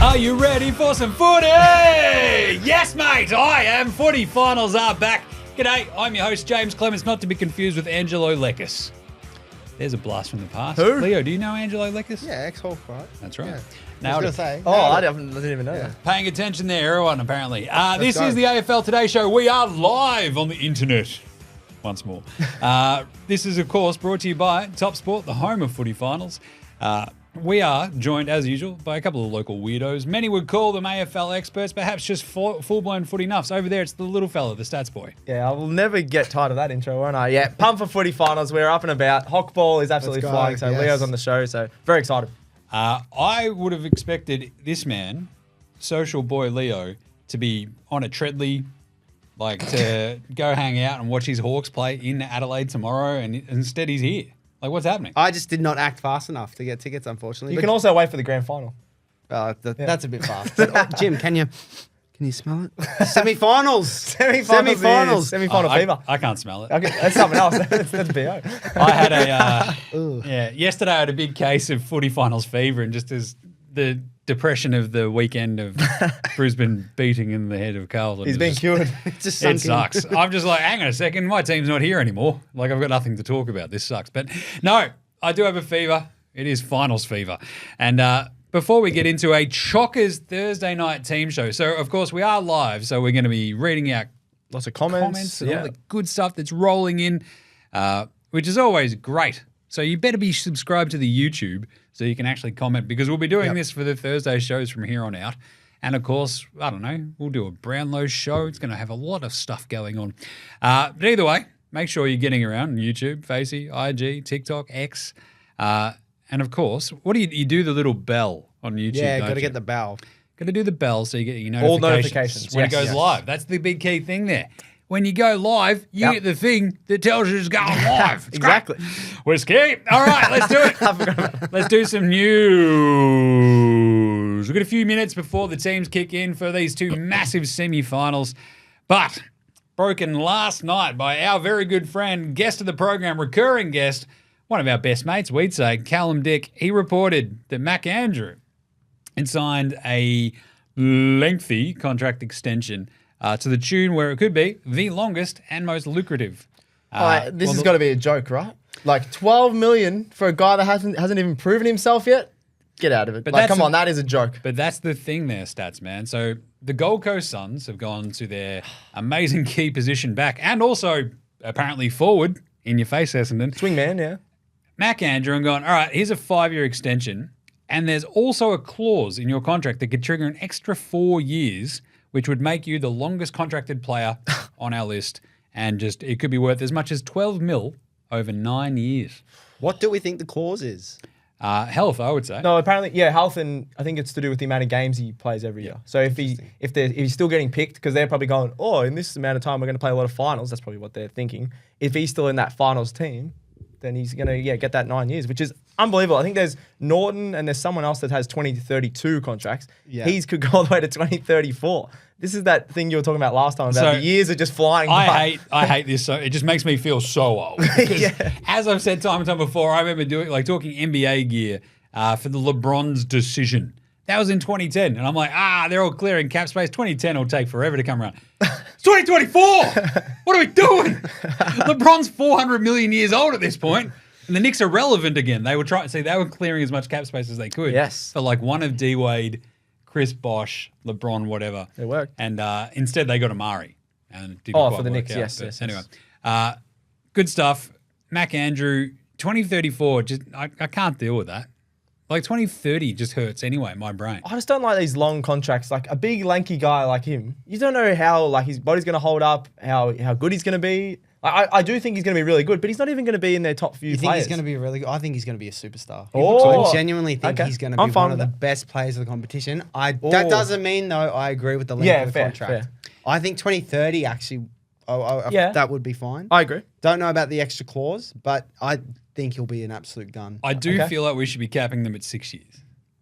Are you ready for some footy? Yes, mate, I am. Footy finals are back. G'day, I'm your host, Jaymz Clements, not to be confused with Angelo Lekis. There's a blast from the past. Who? Leo, do you know Angelo Lekis? Yeah, ex-Hawk, right? That's right. Yeah. Now I was going to say. I didn't even know that. Paying attention there, everyone, apparently. This go. is the AFL Today show. We are live on the internet. Once more. This is, of course, brought to you by TopSport, the home of footy finals. We are joined, as usual, by a couple of local weirdos. Many would call them AFL experts, perhaps just full-blown footy nuffs. Over there, it's the little fella, the stats boy. Yeah, I will never get tired of that intro, won't I? Yeah, pump for footy finals. We're up and about. Hockball is absolutely Let's go, flying, so yes. Leo's on the show, so very excited. I would have expected this man, social boy Leo, to be on a Treadley, like to go hang out and watch his Hawks play in Adelaide tomorrow, and instead he's here. Like, what's happening? I just did not act fast enough to get tickets, unfortunately. You can also wait for the grand final. That's a bit fast. But, Jim, can you smell it? Semi-finals. Semi-final fever. I can't smell it. Okay, that's something else. That's BO. I had yesterday I had a big case of footy finals fever, and just as the depression of the weekend of Brisbane beating in the head of Carlton. He's been cured. It sucks. I'm just like, hang on a second, my team's not here anymore. Like, I've got nothing to talk about. This sucks. But no, I do have a fever. It is finals fever. And before we get into a chockers Thursday night team show, so of course we are live, so we're going to be reading out Lots of comments. and all the good stuff that's rolling in, which is always great. So you better be subscribed to the YouTube so you can actually comment, because we'll be doing this for the Thursday shows from here on out. And of course, I don't know, we'll do a Brownlow show. It's going to have a lot of stuff going on. But either way, make sure you're getting around on YouTube, Facey, IG, TikTok, X. And of course, what do you do the little bell on YouTube? Yeah, got got to get the bell. Got to do the bell so you get your All notifications, notifications, when it yes, goes yes. live. That's the big key thing there. When you go live, you get the thing that tells you it's going live. It's Exactly. great. Whiskey. All right, let's do it. Let's do some news. We've got a few minutes before the teams kick in for these two massive semi-finals. But broken last night by our very good friend, guest of the program, recurring guest, one of our best mates, we'd say, Callum Dick. He reported that McAllion had signed a lengthy contract extension to the tune where it could be the longest and most lucrative. This has got to be a joke, right? Like 12 million for a guy that hasn't even proven himself yet? Get out of it. But Like, come on, that is a joke. But that's the thing there, Stats, man. So the Gold Coast Suns have gone to their amazing key position back, and also apparently forward, in your face, Essendon. Swingman, yeah. McAllion and gone, all right, here's a 5-year extension, and there's also a clause in your contract that could trigger an extra 4 years, which would make you the longest contracted player on our list, and just it could be worth as much as 12 mil over 9 years. What do we think the clause is? Health, I would say. No, apparently, yeah, health, and I think it's to do with the amount of games he plays every year. So if he's still getting picked, because they're probably going, oh, in this amount of time we're going to play a lot of finals. That's probably what they're thinking. If he's still in that finals team, then he's going to get that 9 years, which is unbelievable. I think there's Norton and there's someone else that has 2032 contracts. Yeah. He's could go all the way to 2034. This is that thing you were talking about last time about the years are just flying by. I hate this. So it just makes me feel so old. Because as I've said time and time before, I remember talking NBA gear for the LeBron's decision. That was in 2010. And I'm like, they're all clearing cap space. 2010 will take forever to come around. It's 2024. What are we doing? LeBron's 400 million years old at this point, and the Knicks are relevant again. They were they were clearing as much cap space as they could. Yes. For like one of D Wade, Chris Bosh, LeBron, whatever. It worked. And instead they got Amari. And it didn't Oh, quite for the work Knicks, out. yes, But yes. anyway, good stuff. McAllion, 2034. Just I can't deal with that. Like 2030 just hurts anyway, my brain. I just don't like these long contracts. Like a big lanky guy like him, you don't know how like his body's going to hold up, how good he's going to be. I do think he's going to be really good, but he's not even going to be in their top few You think players. he's going to be really good? I think he's going to be a superstar. Oh. I genuinely think Okay. he's going to I'm be fine one of with the that. best players of the competition. That doesn't mean, though, I agree with the length of the fair, contract. fair. I think 2030 actually, that would be fine. I agree. Don't know about the extra clause, but I think he'll be an absolute gun. I do Okay. feel like we should be capping them at 6 years.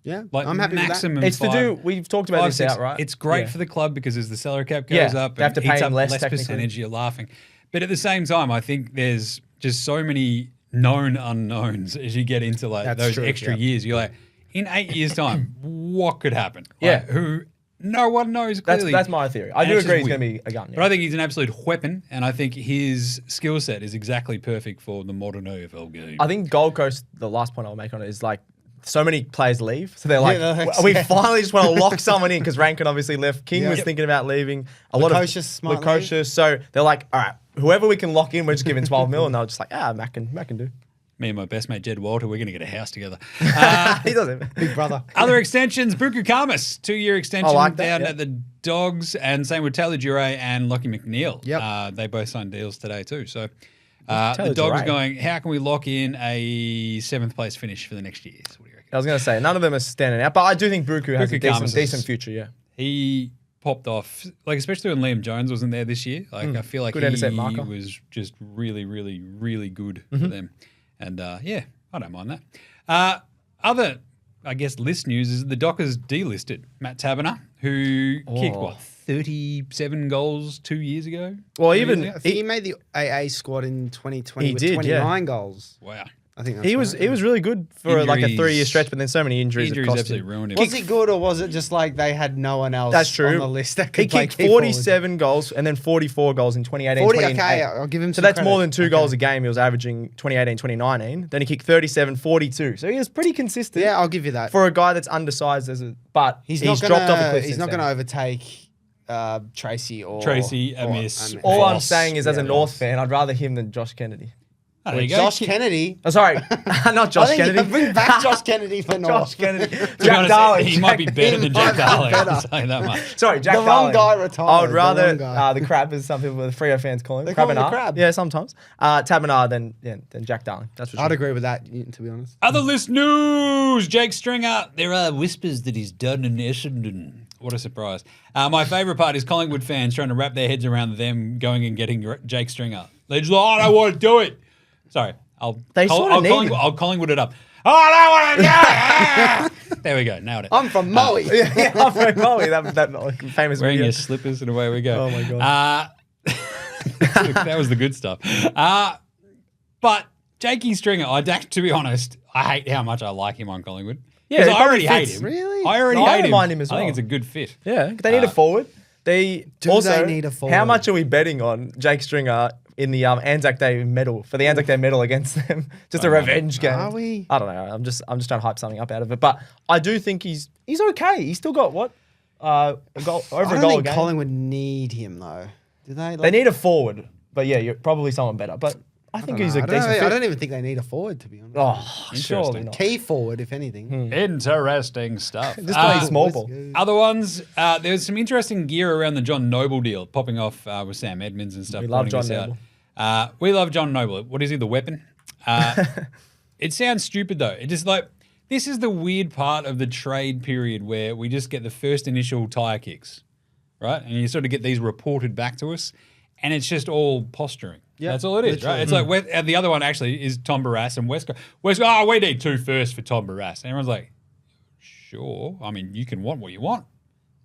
Yeah, Like I'm happy maximum with It's to do. We've talked about this 5, 6. out, right? It's great Yeah. for the club because as the salary cap goes Yeah, up, they have to it pay eats him up less less technically. percentage. You're laughing, but at the same time, I think there's just so many known unknowns as you get into like That's those true, extra yeah. years. You're like, in 8 years' time, what could happen. Yeah. Like, who no one knows clearly. That's my theory. I And do it's agree just he's going to weird. be a gun. But I think he's an absolute weapon, and I think his skill set is exactly perfect for the modern AFL game. I think Gold Coast, the last point I'll make on it is like, so many players leave. So they're like, Yeah, we finally just want to lock someone in because Rankin obviously left. King was thinking about leaving. Lukosius. So they're like, all right, whoever we can lock in, we're just giving 12 mil. And they're just like, Mac can do. Me and my best mate Jed Walter, we're going to get a house together. He doesn't. Big brother. Other extensions, Buku Kamas, 2-year extension like that, down yeah. at the Dogs, and same with Taylor Duray and Lockie McNeil. Yep. They both signed deals today too. So Taylor the Dogs Duray? going, how can we lock in a 7th place finish for the next year? So what do you reckon? I was going to say, none of them are standing out, but I do think Buku has a Kamas decent future, yeah. He popped off, like especially when Liam Jones wasn't there this year. Like I feel like Good intercept marker. was just really, really, really good for them. And yeah, I don't mind that. Other, I guess, list news is the Dockers delisted Matt Taberner, who kicked, 37 goals 2 years ago? Well, 2 even years ago? He made the AA squad in 2020 He with did, 29 goals. Wow. I think that's he was right. he was really good for like a Injuries. 3-year stretch, but then so many injuries Injuries cost absolutely him. ruined him. Was he good, or was it just like they had no one else That's true. on the list that He could play kicked key forward? 47 goals and then 44 goals in 2018, 40, 2019. okay, I'll give him So some that's credit. more than 2 Okay. goals a game he was averaging 2018, 2019. Then he kicked 37, 42. So he was pretty consistent. Yeah, I'll give you that. For a guy that's undersized but he's not dropped off a cliff. He's since not going to then. overtake Tracy or Amiss. All I'm Voss. saying is, as a Yeah, North Voss. fan, I'd rather him than Josh Kennedy. Oh, there you go. Josh Kennedy. Oh, sorry, not Josh I think Kennedy. bring back Josh Kennedy for North. Josh Kennedy. To be Jack honest, Darling. He might be better than Jack might be Darling. better. I'll say that much. Sorry, Jack The wrong Darling. guy retired. I would The rather wrong guy. the crab, as some people with Freo fans call him. They call him the Crabinar. crab. Yeah, sometimes. Tabernar than Jack Darling. That's for sure. I'd agree with that, to be honest. Other list news, Jake Stringer. There are whispers that he's done in Essendon. What a surprise. My favourite part is Collingwood fans trying to wrap their heads around them going and getting Jake Stringer. They're just like, I don't want to do it. Sorry. I'll Collingwood it up. Oh, I don't want to do it. There we go. Nailed it. I'm from Molly. yeah, I'm very Molly. That famous Wearing video. your slippers and away we go. Oh, my God. That was the good stuff. But Jakey Stringer, to be honest, I hate how much I like him on Collingwood. Yeah, 'Cause it I probably already hate fits. him. Really? I already No, I hate don't him. mind him as I think well. it's a good fit. Yeah, they need a forward. They Do also they need a forward? How much are we betting on Jake Stringer in the Anzac Day medal for the Anzac Day medal against them? Just a revenge game. Are we? I don't know. I'm just trying to hype something up out of it, but I do think he's okay. He's still got what a goal over I a don't goal a think game. Collingwood need him, though. Do they? They need a forward, but yeah, you're probably someone better. But I think he's a decent I fit. don't even think they need a forward, to be honest. Oh, surely Interesting. not. Key forward, if anything. Interesting stuff. Just play small ball. Other ones, there's some interesting gear around the John Noble deal popping off with Sam Edmonds and stuff. We love pointing John this out. We love John Noble. What is he, the weapon? It sounds stupid though. It just like, this is the weird part of the trade period where we just get the first initial tire kicks, right? And you sort of get these reported back to us and it's just all posturing. That's all it is, right? It's like the other one actually is Tom Barrass and Westco. Westco, we need 2 firsts for Tom Barrass. And everyone's like, sure. I mean, you can want what you want.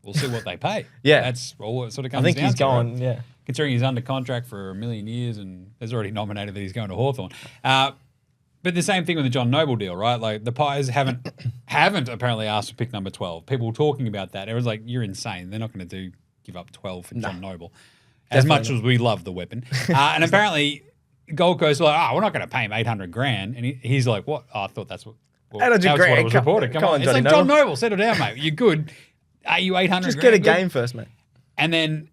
We'll see what they pay. Yeah. That's all it sort of comes I think down he's to, going. right? Yeah. Considering he's under contract for 1 million years and there's already nominated that he's going to Hawthorn. But the same thing with the John Noble deal, right? Like the Pies haven't apparently asked for pick number 12. People were talking about that. Everyone's like, you're insane. They're not going to give up 12 for John Noble. As much as we love the weapon. And apparently Gold Coast were like, we're not going to pay him $800,000. And he's like, what? Oh, I thought that's what $800,000. it was reported. Come on. It's Johnny like, John Noble, settle down, mate. You're good. Are you $800,000? Just get a good? game first, mate. And then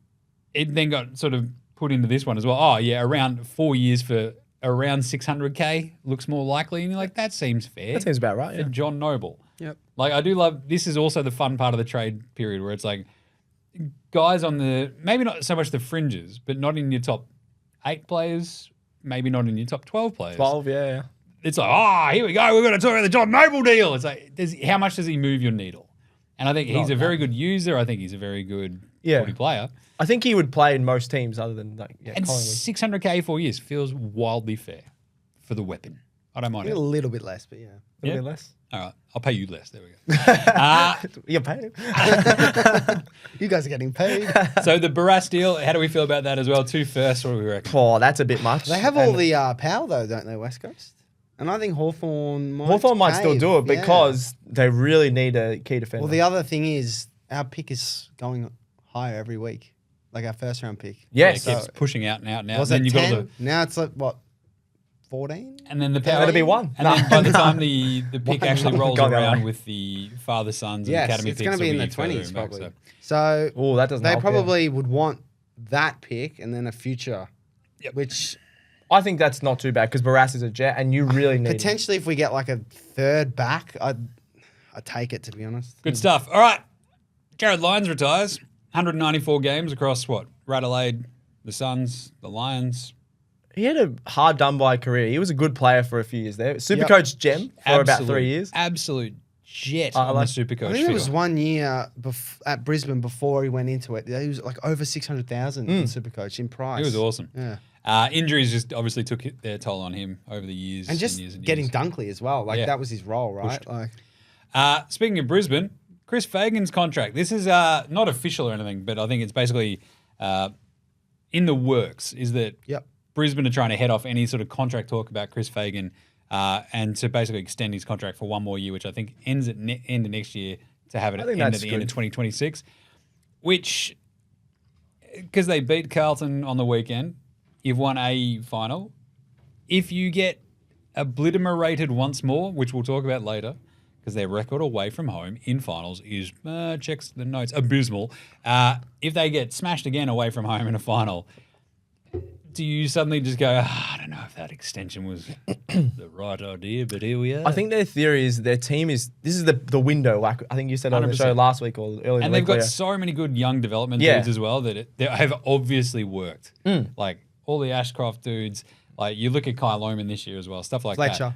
it then got sort of put into this one as well. Oh, yeah, around 4 years for around $600K looks more likely. And you're like, that seems fair. That seems about right. For Yeah. John Noble. Yep. Like, I do love, this is also the fun part of the trade period where it's like, guys on the, maybe not so much the fringes, but not in your top 8 players, maybe not in your top 12 players. 12, yeah. It's like, here we go, we're going to talk about the John Noble deal. It's like, how much does he move your needle? And I think he's a very good user. I think he's a very good footy player. I think he would play in most teams other than And Collingwood. $600K 4 years feels wildly fair for the weapon. I don't mind A it. little bit less, but yeah. A little bit less. All right, I'll pay you less. There we go. You're paying him. You guys are getting paid. So the Barrass deal, how do we feel about that as well? 2 firsts, what do we reckon? Oh, that's a bit much. They have all the power, though, don't they, West Coast? And I think Hawthorn might still cave. do it Yeah. because they really need a key defender. Well, the other thing is our pick is going higher every week, like our first round pick. Yes. It keeps pushing out and out and out. Was And it then 10? Now it's like, what, 14? And then the That'll be one. And then by the time the pick One. actually rolls Go that around way. with the father sons and Yes, academy it's picks, going to be in the it'll further 20s back, probably. so. So Oh, that doesn't they help, probably would want that pick and then a future, Yep. which I think that's not too bad because Barras is a jet and you really need him. potentially if we get like a third back, I'd take it, to be honest. Good stuff. All right. Jared Lyons retires. 194 games across what? Adelaide, the Suns, the Lions. He had a hard done by career. He was a good player for a few years there. Supercoach gem for about 3 years. Absolute jet I on like- the Supercoach I think there was figure. 1 year at Brisbane before he went into it. He was like over 600,000 in Supercoach in price. He was awesome. Yeah. Injuries just obviously took their toll on him over the years. And just years and getting years. Dunkley as well. Like Yeah. that was his role, right? Like Speaking of Brisbane, Chris Fagan's contract. This is not official or anything, but I think it's basically in the works. Is that Yep. Brisbane are trying to head off any sort of contract talk about Chris Fagan and to basically extend his contract for one more year, which I think ends at end of next year to have it I think end at that's the end of good. 2026. Which, because they beat Carlton on the weekend, you've won a final. If you get obliterated once more, which we'll talk about later, because their record away from home in finals is, checks the notes, abysmal. If they get smashed again away from home in a final, do you suddenly just go, I don't know if that extension was the right idea, but here we are. I think their theory is their team is this is the window. Like I think you said on the 100%. show last week or earlier. And they've got so many good young development Yeah. dudes as well that they have obviously worked. Like all the Ashcroft dudes, like you look at Kyle Lohman this year as well, stuff like Fletcher. that.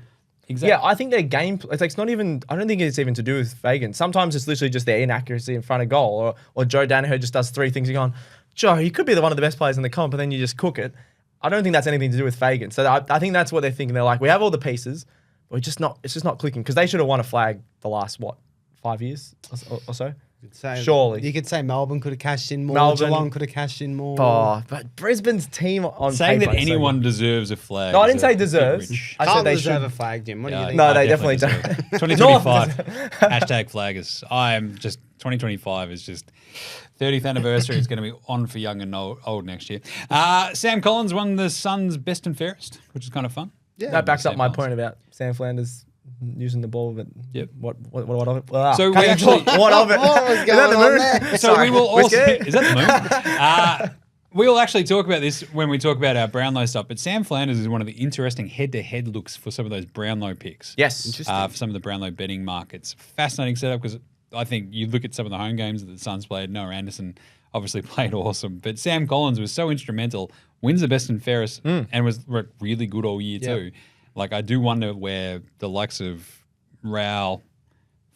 Exactly. Yeah, I think their game. It's not even. I don't think it's even to do with Fagan. Sometimes it's literally just their inaccuracy in front of goal, or Joe Danaher just does three things. You're going, Joe, he could be one of the best players in the comp, but then you just cook it. I don't think that's anything to do with Fagan. So I think that's what they're thinking. They're like, we have all the pieces, but we're just not. It's just not clicking because they should have won a flag the last 5 years or so. Surely. You could say Melbourne could have cashed in more. Melbourne. Geelong could have cashed in more. Oh, but Brisbane's team on Saying paper that is so anyone good. deserves a flag. No, I is didn't a say bit deserves. rich. I said Can't they deserve should. a flag, Jim. What do you think? No, they I definitely deserve don't. it. 2025. Hashtag flaggers. I am just 2025 is just 30th anniversary. It's going to be on for young and old next year. Sam Collins won the Suns' best and fairest, which is kind of fun. Yeah. That backs up Sam my Collins. point about Sam Flanders using the ball, but Yep. what of it? Wow. So we Can't actually- even talk. What of it? What was Is that going the on moon? there? So we will also Whiskey? is that the moon? We will actually talk about this when we talk about our Brownlow stuff. But Sam Flanders is one of the interesting head-to-head looks for some of those Brownlow picks. Yes. For some of the Brownlow betting markets. Fascinating setup because I think you look at some of the home games that the Suns played. Noah Anderson obviously played awesome, but Sam Collins was so instrumental. Wins the best and fairest and was really good all year too. Like I do wonder where the likes of Rowell,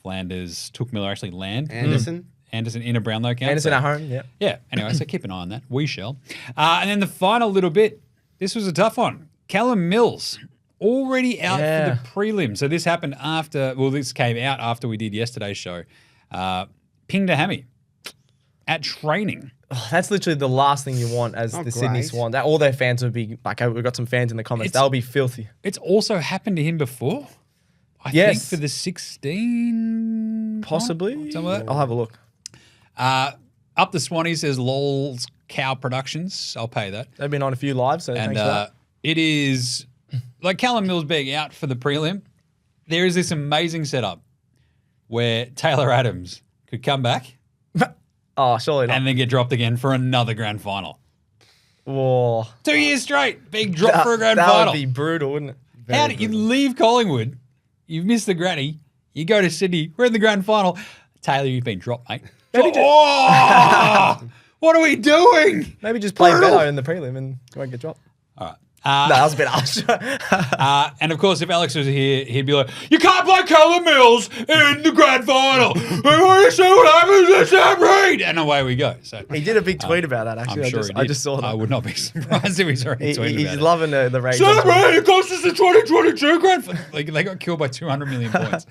Flanders, Took Miller actually land. Anderson. Anderson in a Brownlow count. Anderson so- at home. Yeah. yeah. Anyway, so keep an eye on that. We shall. And then the final little bit. This was a tough one. Callum Mills already out Yeah. for the prelim. So this happened after. Well, this came out after we did yesterday's show. Ping to Hammy at training. Oh, that's literally the last thing you want as Not the Sydney great. Swans. All their fans would be like, we've got some fans in the comments. It's- They'll be filthy. It's also happened to him before. I Yes. think for the 16. Possibly. Somewhere. I'll have a look. Up the Swanee says Lol's Cow Productions. I'll pay that. They've been on a few lives, so And thanks for that. it is like Callum Mills being out for the prelim. There is this amazing setup where Taylor Adams could come back Oh, surely not. and then get dropped again for another grand final. Whoa. 2 years straight, being dropped for a grand that final. would be brutal, wouldn't it? How do you leave Collingwood? You've missed the granny. You go to Sydney. We're in the grand final. Taylor, you've been dropped, mate. Oh, what are we doing? Maybe just play Brutal. better in the prelim and you won't get dropped. All right. No, that was a bit harsh. And of course, if Alex was here, he'd be like, "You can't play Callum Mills in the grand final. We want to see what happens to Sam Reid." And away we go. So He did a big tweet about that, I'm actually. sure I he just did. saw that. I would not be surprised if he's already tweeted He's about it. loving the rage. Sam on Twitter. Reid, it cost us the 2022 grand final. Like, they got killed by 200 million points.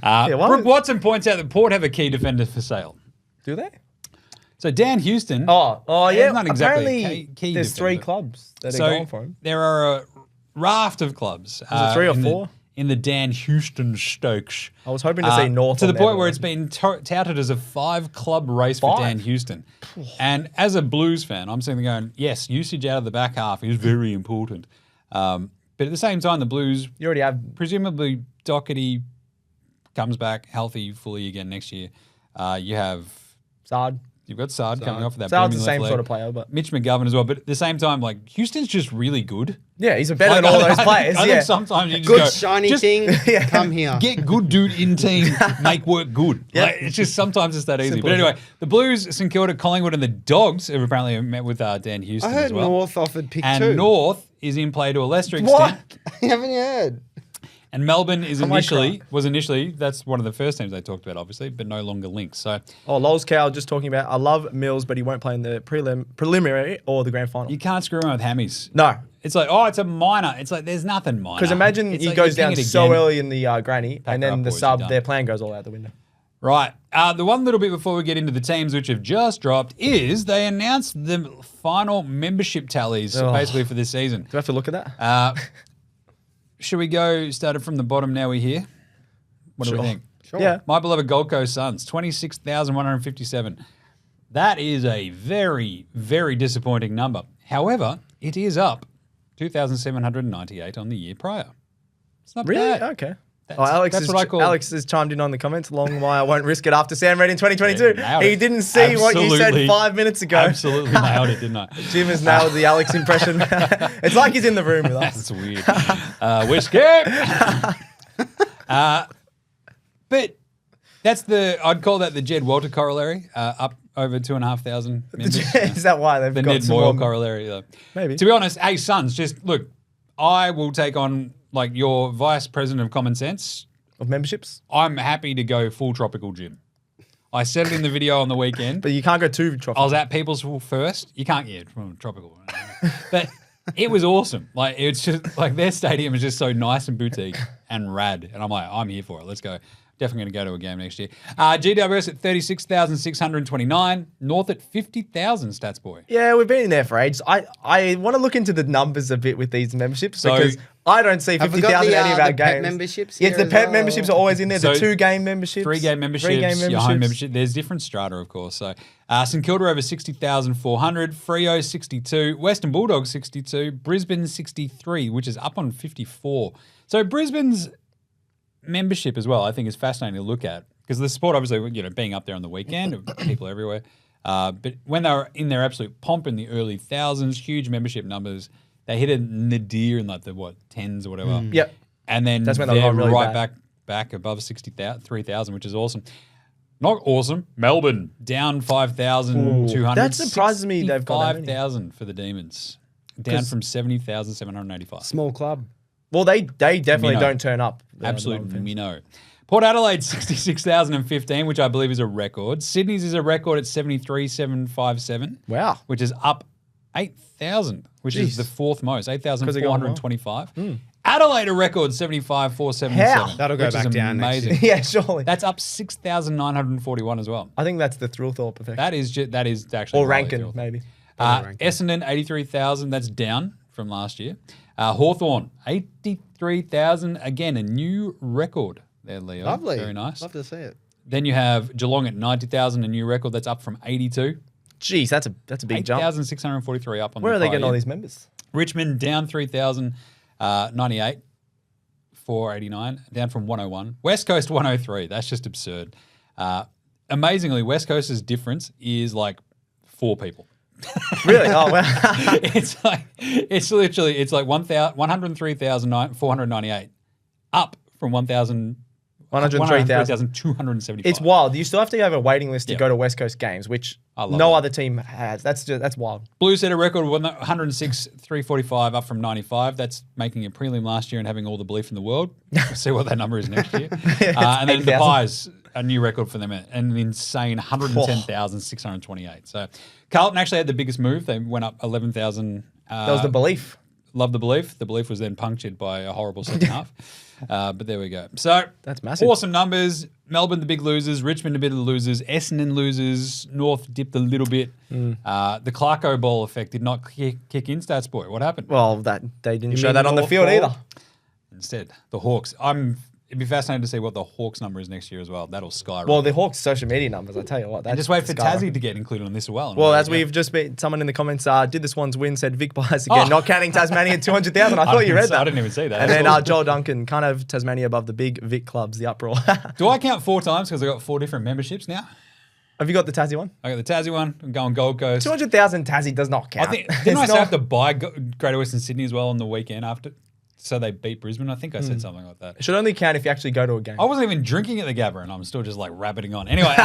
why Brooke would- Watson points out that Port have a key defender for sale. Do they? So Dan Houston. Oh, yeah. not exactly a Apparently, key there's three defender. clubs that are So going for him. there are raft of clubs. Was it 3 or 4? In the Dan Houston Stokes. I was hoping to see North to the on point there, where but- it's been touted as a 5-club race for 5? Dan Houston. And as a Blues fan, I'm sitting there going, yes, usage out of the back half is very important. But at the same time, the Blues, You already have. presumably Doherty comes back healthy fully again next year. You have Sard. You've got Sard coming off of that. Sard's the booming same left sort leg. of player, but Mitch McGovern as well. But at the same time, like Houston's just really good. yeah, he's better than all those players. I yeah. think sometimes you just Good go, shiny just thing. Come here. get good dude in team, make work good. Like, it's just sometimes it's that easy. Simple But as anyway, the Blues, St Kilda, Collingwood, and the Dogs have apparently met with Dan Houston I heard as well. North offered pick and 2. North is in play to a lesser extent. What? Haven't you heard? And Melbourne is my was initially that's one of the first teams they talked about, obviously, but no longer linked. So Oh, Lols Cow just talking about. I love Mills, but he won't play in the preliminary or the grand final. you can't screw around with hammies. No, It's like, oh, it's a minor. It's like there's nothing minor. because imagine It's he like goes you're down picking it so again. early in the granny, Pack and her then up, the boys, sub, you're done. their plan goes all out the window. Right. The one little bit before we get into the teams which have just dropped is they announced the final membership tallies basically for this season. Do I have to look at that? Should we go started from the bottom now we're here? What do we Sure. think? Sure. Yeah. My beloved Gold Coast Suns, 26,157. That is a very, very disappointing number. However, it is up 2,798 on the year prior. It's not Really? bad. Okay. That's what I call- Alex has chimed in on the comments along why I won't risk it after Sam Red in 2022. Yeah, nailed He it. didn't see what you said Absolutely. 5 minutes ago. Absolutely nailed it, didn't I? Jim has nailed the Alex impression. It's like he's in the room with us. That's weird. We're scared. But that's I'd call that the Jed Walter corollary, up over 2,500 members. Is that why they've The got Ned some Moyle more- corollary. Though. Maybe. To be honest, hey, Sons, just look, I will take on like your vice president of common sense. of memberships? I'm happy to go full tropical gym. I said it in the video on the weekend. But you can't go too I tropical. was at Peoplesville first. You can't get from tropical. But it was awesome. Like it's just like their stadium is just so nice and boutique and rad. And I'm like, I'm here for it. Let's go. Definitely going to go to a game next year. GWS at 36,629. North at 50,000, Stats Boy. Yeah, we've been in there for ages. I want to look into the numbers a bit with these memberships So- because I don't see Have we got 50,000 in any of our the pet games. memberships Yes, here the as pet well? memberships are always in there. So, The 2-game memberships. 3-game memberships, 3-game your home membership. There's different strata, of course. So St Kilda over 60,400, Freo 62, Western Bulldogs 62, Brisbane 63, which is up on 54. So Brisbane's membership as well, I think, is fascinating to look at because the sport, obviously, being up there on the weekend, people everywhere. But when they were in their absolute pomp in the early thousands, huge membership numbers, they hit a nadir in like the tens or whatever. Yep. And then That's when they were they're going really right bad. back above 3,000, which is awesome. Not awesome. Melbourne down 5,200. That surprises me they've got that many. 5,000 for the Demons. Down from 70,785. Small club. Well, they definitely Minnow. don't turn up. Absolute minnow. Port Adelaide 66,015, which I believe is a record. Sydney's is a record at 73,757. Wow. Which is up 8,000, which is the fourth most, 8,425. Adelaide a record 75,477. How? That'll go which back is down next amazing. Yeah, surely. That's up 6,941 as well. I think that's the Thrillthorpe effect. That is actually or highly Rankin, filled. maybe. Essendon 83,000. That's down from last year. Hawthorn 83,000. Again, a new record there, Leo. Lovely. Very nice. Love to see it. Then you have Geelong at 90,000, a new record. That's up from 82. Jeez, that's a big jump. 8,643 up on Where the are they prior getting all year. these members? Richmond down 3,000, 98, 489, down from 101. West Coast 103. That's just absurd. Amazingly, West Coast's difference is like 4 people. Really? Oh, wow. It's like 103,498 up from 103,275. It's wild. You still have to have a waiting list to Yeah. go to West Coast games, which I love no that. other team has. That's wild. Blues set a record of 106,345 up from 95. That's making a prelim last year and having all the belief in the world. We'll see what that number is next year. And then the 8,000. Pies, a new record for them, an insane 110,628. So Carlton actually had the biggest move. They went up 11,000. That was the belief. Love the belief. The belief was then punctured by a horrible second half. But there we go. So That's massive. Awesome numbers. Melbourne, the big losers. Richmond, a bit of the losers. Essendon losers. North dipped a little bit. The Clarko Ball effect did not kick in, Stats Boy. What happened? Well, they didn't show mean that on the North field ball? either. Instead, the Hawks. It'd be fascinating to see what the Hawks number is next year as well. That'll skyrocket. Well, the Hawks' social media numbers, I tell you what. And just wait for Tassie to get included on this as well. Well, as we've just been, someone in the comments did the Swans win, said Vic Bias again, not counting Tasmania at 200,000. I thought you read that. I didn't even see that. And then Joel Duncan, kind of Tasmania above the big Vic clubs, the uproar. Do I count 4 times because I got 4 different memberships now? Have you got the Tassie one? I got the Tassie one. I'm going Gold Coast. 200,000 Tassie does not count. Didn't I have to buy Greater Western Sydney as well on the weekend after? So they beat Brisbane. I think I said something like that. It should only count if you actually go to a game. I wasn't even drinking at the Gabba, and I'm still just like rabbiting on. Anyway,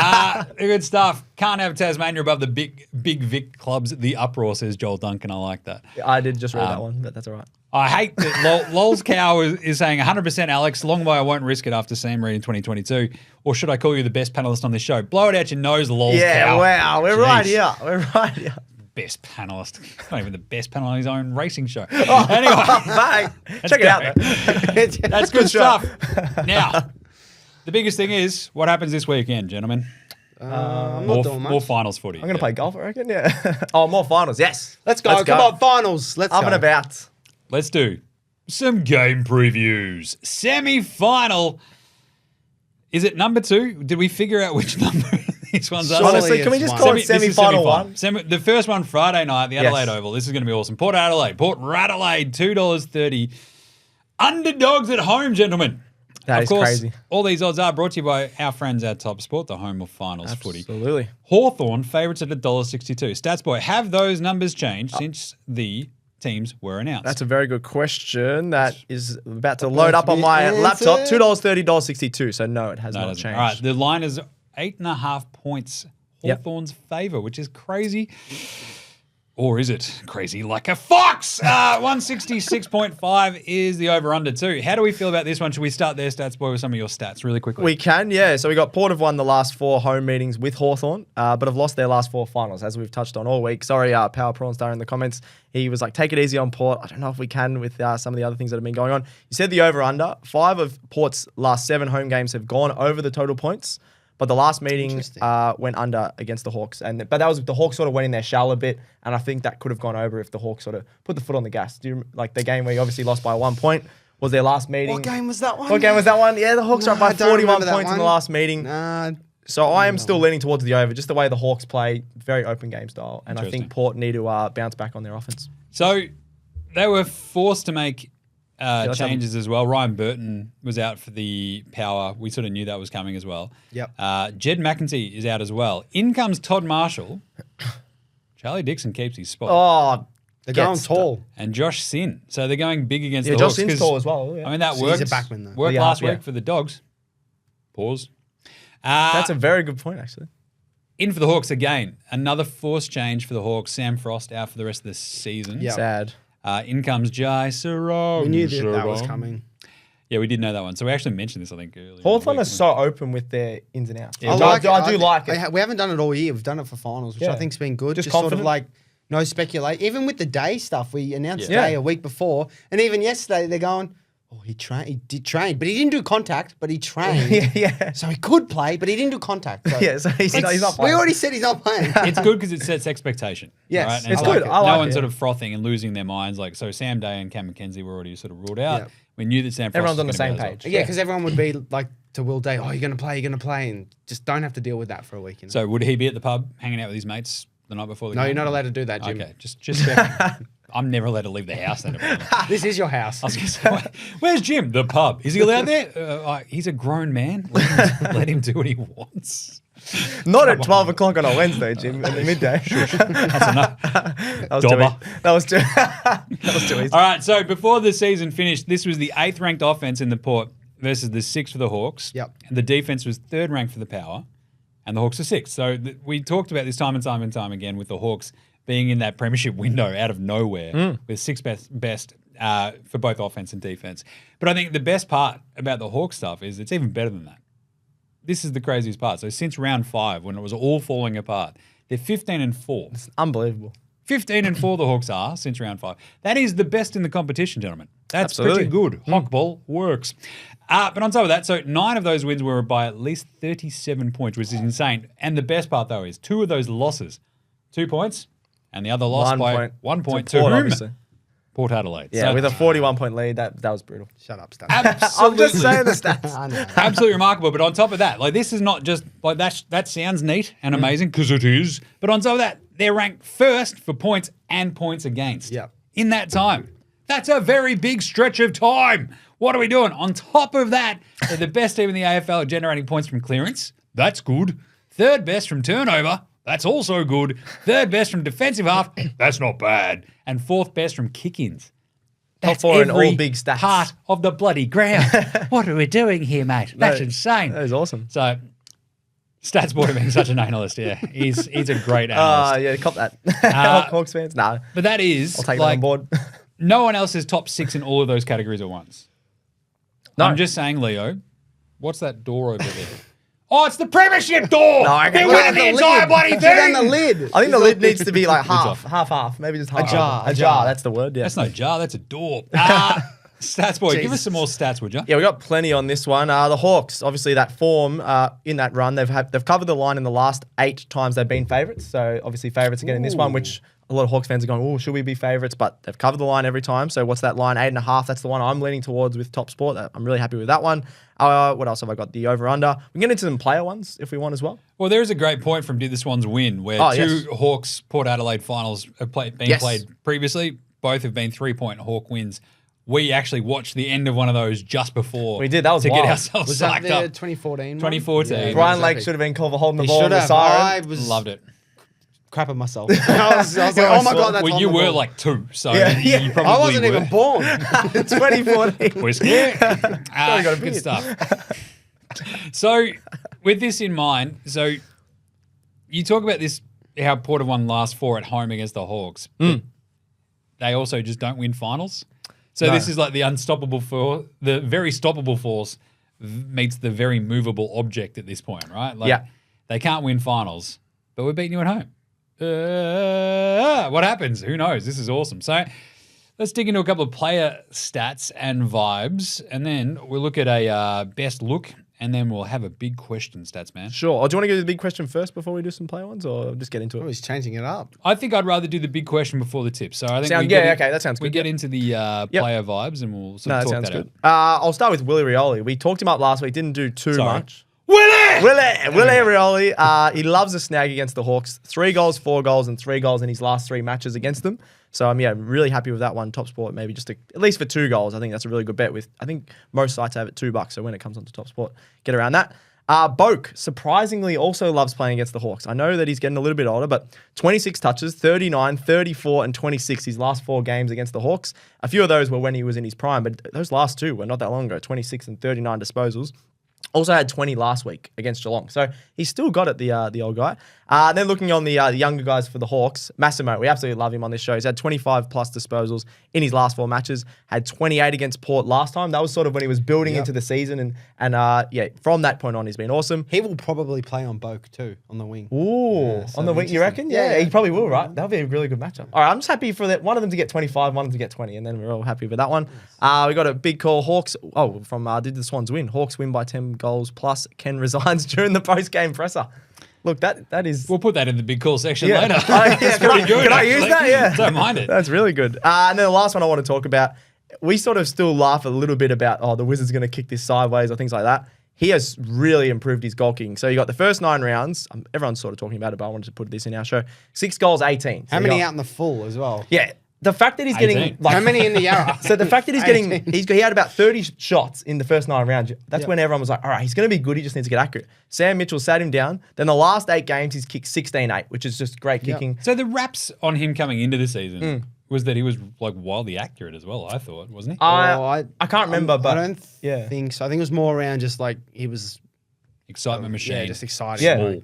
good stuff. Can't have Tasmania above the big Vic clubs. The uproar, says Joel Duncan. I like that. I did just read that one, but that's all right. I hate that Lol's Cow is saying 100% Alex. Long way I won't risk it after seeing Reed in 2022. Or should I call you the best panelist on this show? Blow it out your nose, Lol's Cow. Wow. We're right here. We're right here. Best panelist. Not even the best panel on his own racing show. Anyway. Mate, check it out, though. That's good stuff. Now, the biggest thing is what happens this weekend, gentlemen. I'm not doing much. More finals footy. I'm going to play golf, I reckon, yeah. More finals, yes. Let's go. Come on, finals. Let's Up go. and about. Let's do some game previews. Semi-final. Is it number 2? Did we figure out which number these ones are? Honestly, can we just call it semi-final one? The first one Friday night, the Adelaide Yes. Oval. This is going to be awesome. Port Adelaide, $2.30. Underdogs at home, gentlemen. That of course, is crazy. all these odds are brought to you by our friends at TopSport, the home of finals footy. Absolutely. Hawthorn favourites at $1.62. Stats Boy, have those numbers changed since the teams were announced? That's a very good question. That is about to load up on my laptop. $2.30, $1.62. So no, it has No, it not doesn't. changed. All right, the line is 8.5 points Yep. Hawthorn's favour, which is crazy. Or is it crazy like a fox? 166.5 is the over-under too. How do we feel about this one? Should we start there, Stats Boy, with some of your stats really quickly? We can, yeah. So we got Port have won the last 4 home meetings with Hawthorn, but have lost their last 4 finals, as we've touched on all week. Sorry, Power Prawn Star in the comments. He was like, take it easy on Port. I don't know if we can with some of the other things that have been going on. You said the over-under. 5 of Port's last 7 home games have gone over the total points. But the last meeting went under against the Hawks. But that was the Hawks sort of went in their shell a bit. And I think that could have gone over if the Hawks sort of put the foot on the gas. Do you like the game where you obviously lost by 1 point? Was their last meeting? What game was that one? What game was that one? Yeah, the Hawks are up by I don't 41 remember that points in the one. last meeting. So I am still leaning towards the over, just the way the Hawks play, very open game style. And I think Port need to bounce back on their offense. So they were forced to make changes as well. Ryan Burton was out for the Power. We sort of knew that was coming as well. Yep. Jed McEntee is out as well. In comes Todd Marshall. Charlie Dixon keeps his spot. Oh, They're going tall. And Josh Sin. So they're going big against the Josh Hawks. Sin's tall as well. Yeah. I mean, that So worked. he's a backman, though. Worked Yeah, last yeah. week for the Dogs. Pause. That's a very good point, actually. In for the Hawks again. Another forced change for the Hawks. Sam Frost out for the rest of the season. Yep. Sad. In comes Jai Sarong. We knew that was coming. Yeah, we did know that one. So we actually mentioned this, I think, earlier. Hawthorn are so open with their ins and outs. Yeah, I do like it. We haven't done it all year. We've done it for finals, which I think's been good. Just sort of confident. like no speculate. Even with the day stuff, we announced Yeah. day a week before, and even yesterday they're going, "Oh, he did train, but he didn't do contact, but he trained. Yeah. So he could play, but he didn't do contact. So Yeah, so he's not we playing. already said he's not playing. It's good because it sets expectation. Yes, right? And it's good. I like no it, one's yeah. sort of frothing and losing their minds. Like, so Sam Day and Cam McKenzie were already sort of ruled out. Yeah. We knew that Sam Frost Everyone's was on the gonna same be out as page. well. Yeah, because everyone would be like to Will Day, "Oh, you're going to play," and just don't have to deal with that for a week. You know? So would he be at the pub hanging out with his mates the night before the No, game? you're not allowed to do that, Jim. Okay, just checking. I'm never allowed to leave the house then. This is your house. I was going to say, where's Jim? The pub. Is he allowed there? He's a grown man. Let him do what he wants. Not at 12 o'clock on a Wednesday, Jim, at the midday. That's enough. That was Dobber. too easy. That was too easy. All right, so before the season finished, this was the 8th ranked offense in the Port versus the 6th for the Hawks. Yep. And the defense was 3rd ranked for the Power, and the Hawks are 6th. So we talked about this time and time again with the Hawks being in that premiership window out of nowhere with 6th best for both offense and defense. But I think the best part about the Hawks stuff is it's even better than that. This is the craziest part. So since round 5, when it was all falling apart, they're 15-4. Unbelievable. 15-4 the Hawks are since round 5. That is the best in the competition, gentlemen. That's Absolutely. pretty good. Hawk ball works. But on top of that, so 9 of those wins were by at least 37 points, which is insane. And the best part, though, is 2 of those losses, 2 points, and the other loss 1 by point 1 point to Port, whom? obviously. Port Adelaide. Yeah, So with a 41-point lead, that was brutal. Shut up, Stan. I'm absolutely, just saying the stats. I know. absolutely remarkable. But on top of that, like this is not just like that sounds neat and amazing because it is. But on top of that, they're ranked first for points and points against. Yeah. In that time. That's a very big stretch of time. What are we doing? On top of that, they're the best team in the AFL at generating points from clearance. That's good. Third best from turnover. That's also good. Third best from defensive half. That's not bad. And fourth best from kick-ins. Top 4 in all big stats. Part of the bloody ground. What are we doing here, mate? That's insane. That is awesome. So, Stats Boy being such an analyst, yeah. He's a great analyst. Yeah, cop that. Hawks fans? No. But that is, I'll take that on board. no one else is top 6 in all of those categories at once. No. I'm just saying, Leo, what's that door over there? Oh, it's the premiership door! No, okay. They're Put winning the entire bloody Put it on thing! the lid. I think the lid needs to be like off. half. Maybe just half. jar, A a jar, jar. that's the word, yeah. That's no jar, that's a door. Stats Boy, give us some more stats, would you? Yeah, we got plenty on this one. The Hawks, obviously that form in that run, they've covered the line in the last 8 times they've been favourites. So obviously favourites again in this one, which a lot of Hawks fans are going, oh, should we be favourites? But they've covered the line every time. So what's that line? 8.5. That's the one I'm leaning towards with TopSport. I'm really happy with that one. What else have I got? The over/under. We can get into some player ones if we want as well. Well, there is a great point from Did the Swans Win where two Hawks Port Adelaide finals have been played previously. Both have been 3-point Hawk wins. We actually watched the end of one of those just before. We did. That was to wild. get ourselves Was that psyched the up. 2014 2014. Yeah, Brian Lake should have been called for holding the He ball should in the have. siren. I was Loved it. crapping myself. I was like, oh my God, that's Well, on you the were ball. like 2, so Yeah. you probably I wasn't were. even born. 2014. We're scared. got a Good beard. stuff. So, with this in mind, so you talk about this, how Port have won last 4 at home against the Hawks. But they also just don't win finals. So this is like the unstoppable force, the very stoppable force meets the very movable object at this point, right? Like, they can't win finals, but we're beating you at home. What happens? Who knows? This is awesome. So let's dig into a couple of player stats and vibes, and then we'll look at a best look, and then we'll have a big question, Stats Man. Sure. Or do you want to go to the big question first before we do some player ones, or just get into Oh, it? he's changing it up. I think I'd rather do the big question before the tip. So I think that sounds we good. get into the player vibes, and we'll sort of that talk sounds that good. out. I'll start with Willie Rioli. We talked him up last week, didn't do too Sorry. much. Willie! Willie Rioli, he loves a snag against the Hawks. 3 goals, 4 goals, and 3 goals in his last 3 matches against them. So I'm really happy with that one. TopSport, maybe just at least for 2 goals. I think that's a really good bet. I think most sites have it $2. So when it comes onto TopSport, get around that. Boak, surprisingly, also loves playing against the Hawks. I know that he's getting a little bit older, but 26 touches, 39, 34, and 26 his last 4 games against the Hawks. A few of those were when he was in his prime, but those last 2 were not that long ago, 26 and 39 disposals. Also had 20 last week against Geelong. So he's still got it, the old guy. Then looking on the younger guys for the Hawks, Massimo, we absolutely love him on this show. He's had 25 plus disposals in his last 4 matches, had 28 against Port last time. That was sort of when he was building into the season. And from that point on, he's been awesome. He will probably play on Boak too, on the wing. Ooh, so on the wing, you reckon? Yeah, he probably will, right? That'll be a really good matchup. All right, I'm just happy for that. One of them to get 25, one of them to get 20, and then we're all happy with that one. We got a big call. Hawks, from Did the Swans Win? Hawks win by 10 goals plus. Ken resigns during the post-game presser. Look, that is... We'll put that in the big call section Yeah. later. That's pretty good. Can I use that? Yeah. Don't mind it. That's really good. And then the last one I want to talk about, we sort of still laugh a little bit about, the Wizards going to kick this sideways or things like that. He has really improved his goal kicking. So you got the first 9 rounds. Everyone's sort of talking about it, but I wanted to put this in our show. 6 goals, 18. So How many out in the full as well? Yeah. The fact that he's getting 18. like How many in the Yarra? so the fact that he's 18. getting he had about 30 shots in the first 9 rounds. That's when everyone was like, all right, he's going to be good. He just needs to get accurate. Sam Mitchell sat him down. Then the last 8 games, he's kicked 16-8, which is just great kicking. So the raps on him coming into the season was that he was like wildly accurate as well, I thought, wasn't he? I can't remember, but I don't think so. I think it was more around just like he was Excitement machine. Yeah, just exciting. Yeah. Small.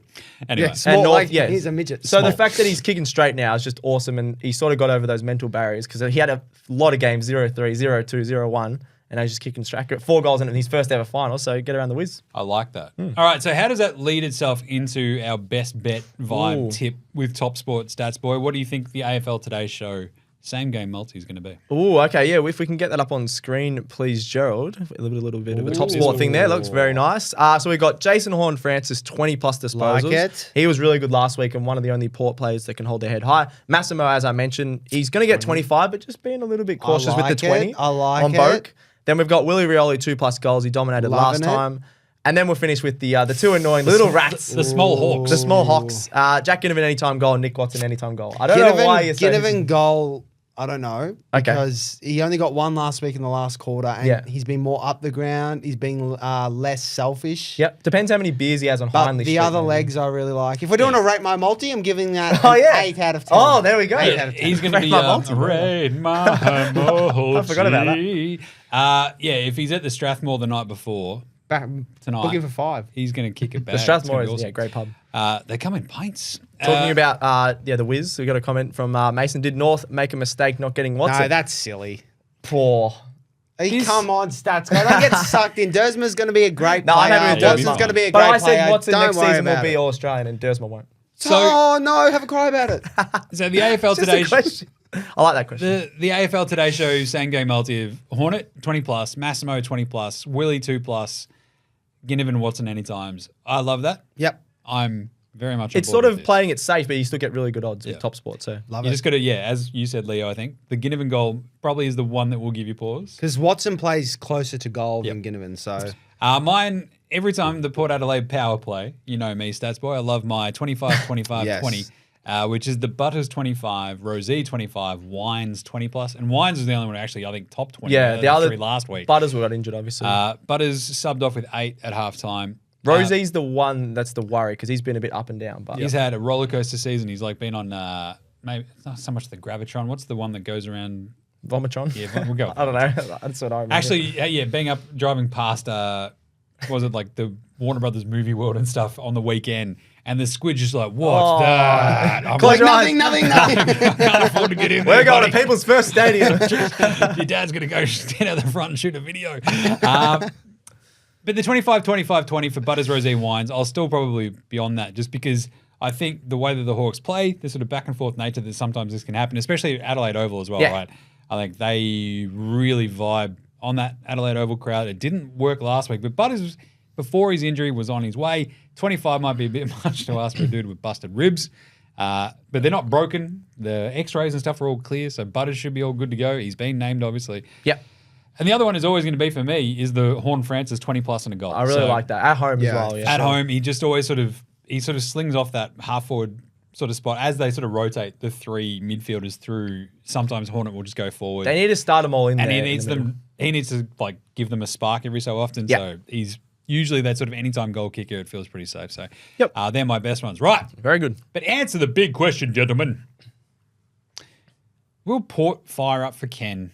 Anyway. Yeah, small, North- like, yeah. he's a midget. So Small. the fact that he's kicking straight now is just awesome, and he sort of got over those mental barriers because he had a lot of games 0-3, 0-2, 0-1, and now he's just kicking straight. 4 goals in his first ever final, so get around the whiz. I like that. All right, so how does that lead itself into our best bet vibe tip with TopSport Stats Boy? What do you think the AFL Today show same game multi is going to be? Oh, okay, yeah. If we can get that up on screen, please, Gerald. A little bit of a TopSport thing there. Looks very nice. So we got Jason Horne-Francis, 20+ disposals. Like it. He was really good last week and one of the only Port players that can hold their head high. Massimo, as I mentioned, he's going to get 25, but just being a little bit cautious with the 20 on Boak. Then we've got Willie Rioli, 2+ goals. He dominated last time. And then we'll finish with the 2 annoying little rats. The small Hawks. The small Hawks. Jack Ginnivan anytime goal, Nick Watson anytime goal. I don't know why you're saying Ginnivan goal, I don't know. Okay. Because he only got 1 last week in the last quarter, and he's been more up the ground. He's been less selfish. Yep. Depends how many beers he has on But Hindley the Street, other maybe. legs I really like. If we're doing a rate my multi, I'm giving that an 8 out of 10. Oh, there we go. 8 out of 10. He's going to be rate my multi. I forgot about that. Yeah, if he's at the Strathmore the night before tonight, Book him for 5. he's going to kick it back. The Strathmore is awesome. great pub. They come in pints. Talking about the Wiz, we got a comment from Mason. Did North make a mistake not getting Watson? No, that's silly. Poor. Come on, stats guy. Don't get sucked in. Dersma's going to be a great No, player. I'm happy with Watson's Dersma. going to be a But great I player. said Watson Don't next worry season will about be it. All Australian and Dersma won't. Oh, no. Have a cry about it. So the AFL Just Today a question. I like that question. the AFL Today show same game multi of Hornet 20+, Massimo 20+, Willie 2+, Ginnivan, Watson anytimes. I love that. Yep. I'm very much. It's sort of playing it safe, but you still get really good odds with TopSport. So Love You it. just got to, as you said, Leo. I think the Ginnivan goal probably is the one that will give you pause. Because Watson plays closer to goal than Ginnivan, so... Mine, every time the Port Adelaide power play, you know me, Stats Boy, I love my 25, 25, Yes. 20, which is the Butters 25, Rosé 25, Wines 20+. And Wines is the only one who actually, I think, top 20. the other 3 last week. Butters got injured, obviously. Butters subbed off with 8 at halftime. Rosie's the one that's the worry because he's been a bit up and down. But He's had a roller coaster season. He's like been on, maybe it's not so much the Gravitron. What's the one that goes around? Vomitron. Yeah, we'll go. I don't know. That's what I remember. Actually, being up driving past, was it like the Warner Brothers movie world and stuff on the weekend, and the squid just like, what's that? I'm Close like, your eyes. Nothing. I can't afford to get in there. We're going to buddy. People's First Stadium. Your dad's going to go stand out the front and shoot a video. But the 25, 25, 20 for Butters, Rosé, Wines, I'll still probably be on that just because I think the way that the Hawks play, the sort of back and forth nature that sometimes this can happen, especially at Adelaide Oval as well, right? I think they really vibe on that Adelaide Oval crowd. It didn't work last week, but Butters, before his injury, was on his way. 25 might be a bit much to ask for a dude with busted ribs, but they're not broken. The x-rays and stuff are all clear, so Butters should be all good to go. He's been named, obviously. Yep. And the other one is always going to be for me is the Horne-Francis 20+ and a goal. I really like that. At home as well. Yeah. At home, he just always sort of slings off that half forward sort of spot as they sort of rotate the 3 midfielders through. Sometimes Hornet will just go forward. They need to start them all in and there. he needs them. He needs to like give them a spark every so often. Yep. So he's usually that sort of anytime goal kicker. It feels pretty safe. So Yep. they're my best ones. Right. Very good. But answer the big question, gentlemen. Will Port fire up for Ken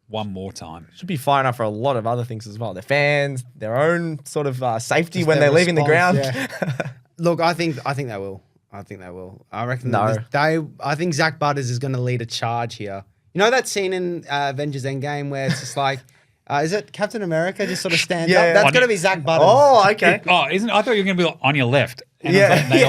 one more time? Should be firing up for a lot of other things as well. Their fans, their own sort of safety Just when their they're leaving the ground. response, Look, I think they will. I think they will. I reckon No. I think Zach Butters is going to lead a charge here. You know that scene in Avengers Endgame where it's just like, is it Captain America just sort of stands Yeah, up? yeah. That's On going to your- be Zach Butters. Oh, okay. Oh, isn't I thought you were going to be like, on your left. And Yeah, it's like they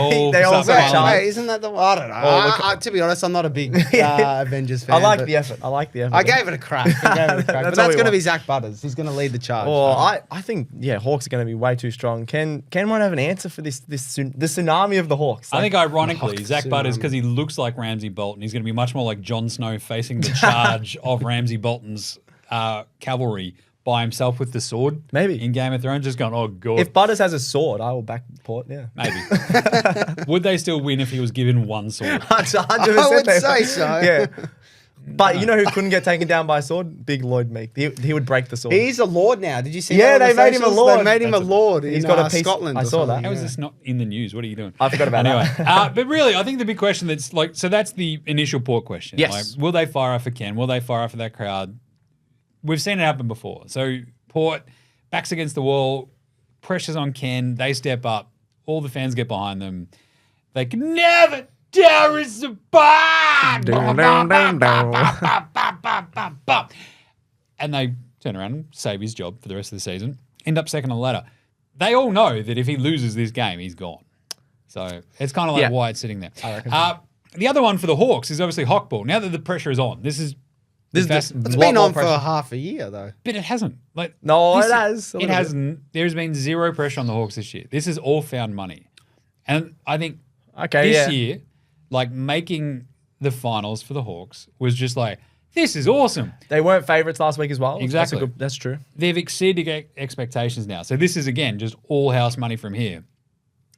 all start say filing. charge. Wait, isn't that the I don't know. To be honest, I'm not a big Avengers fan. I like but the effort. I like the effort. I gave it a crack. But That's that's all we going to want. be Zach Butters. He's going to lead the charge. Well, I think Hawks are going to be way too strong. Ken might have an answer for the tsunami of the Hawks. I think ironically, Zach tsunami. Butters, because he looks like Ramsey Bolton, he's going to be much more like Jon Snow facing the charge of Ramsey Bolton's cavalry by himself with the sword. Maybe. In Game of Thrones, just going, oh, God. if Butters has a sword, I will back Port. Yeah, Maybe. Would they still win if he was given one sword? 100%. I would they say so. Yeah. But you know who couldn't get taken down by a sword? Big Lloyd Meek. He would break the sword. He's a lord now. Did you see? Yeah, that on they the made him a socials? lord. They made him a lord. He's in, got a piece- Scotland. I or saw that. something, How is yeah. this not in the news? What are you doing? I forgot about anyway, that. but really, I think the big question that's like, so that's the initial Port question. Yes. Like, will they fire off for Ken? Will they fire off for that crowd? We've seen it happen before. So Port, backs against the wall, pressure's on Ken, they step up, all the fans get behind them. They can never dare us apart. Dun, dun, dun, dun. And they turn around and save his job for the rest of the season, end up second on the ladder. They all know that if he loses this game, he's gone. So it's kind of like why it's sitting there. The other one for the Hawks is obviously Hockball. Now that the pressure is on, it's been on for half a year though. But it hasn't. It has. It hasn't. There's been zero pressure on the Hawks this year. This is all found money. And I think this year, making the finals for the Hawks was just this is awesome. They weren't favourites last week as well. Exactly. That's true. They've exceeded expectations now. So this is, again, just all house money from here.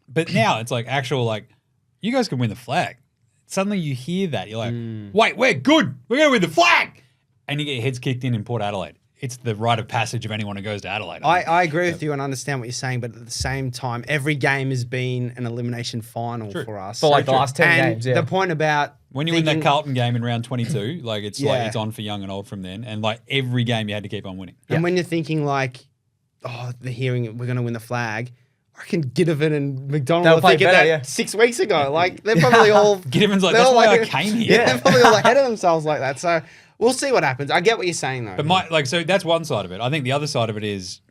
But now it's you guys can win the flag. Suddenly you hear that. You're like, wait, we're good. We're going to win the flag. And you get your heads kicked in Port Adelaide. It's the rite of passage of anyone who goes to Adelaide. I agree with you and understand what you're saying, but at the same time, every game has been an elimination final for us. For the last 10 games, The point about when you win that Carlton game in round 22, it's on for young and old from then. And every game you had to keep on winning. And when you're thinking the hearing we're going to win the flag, I reckon Gidovan and McDonald were thinking that 6 weeks ago. They're probably all... Gidovan's that's why I came here. Yeah, they're probably all ahead of themselves like that. So we'll see what happens. I get what you're saying, though. But so that's one side of it. I think the other side of it is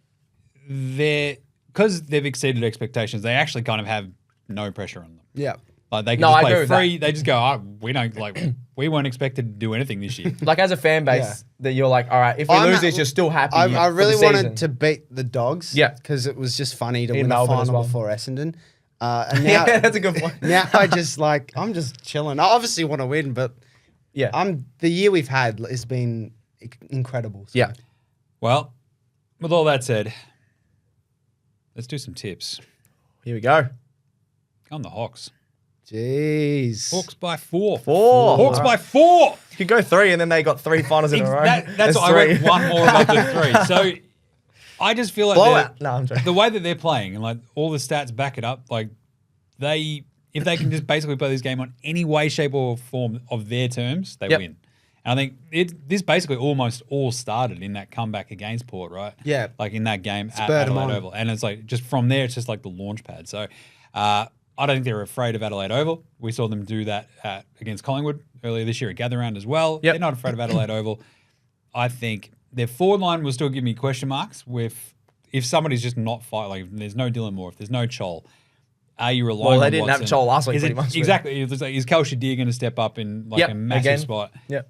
because they've exceeded expectations, they actually kind of have no pressure on them. Yeah. They can just play free. They just go, we don't we weren't expected to do anything this year. As a fan base, that you're all right, if we lose this, you're still happy. I really wanted to beat the Dogs. Yeah. Because it was just funny to win the Melbourne final before Essendon. And now, that's a good point. Now I'm just chilling. I obviously want to win, but the year we've had has been incredible. So. Yeah. Well, with all that said, let's do some tips. Here we go. On the Hawks. Jeez. Hawks by 4. Hawks by 4. You could go 3 and then they got 3 finals in a row. That's what I went one more above the 3. So I just feel I'm joking. the way that they're playing and all the stats back it up, if they can just basically play this game on any way, shape or form of their terms, they win. And I think this basically almost all started in that comeback against Port, right? Yeah. In that game at Adelaide Oval. And it's just from there, it's just the launch pad. So I don't think they're afraid of Adelaide Oval. We saw them do that against Collingwood earlier this year at Gather Round as well. Yep. They're not afraid of Adelaide Oval. I think their forward line will still give me question marks if somebody's just not fighting. If there's no Dylan Moore, if there's no Chol, are you relying on Watson? Well, they didn't have Chol last week pretty much. Exactly. Is Kel Shadir going to step up in a massive spot? Yeah.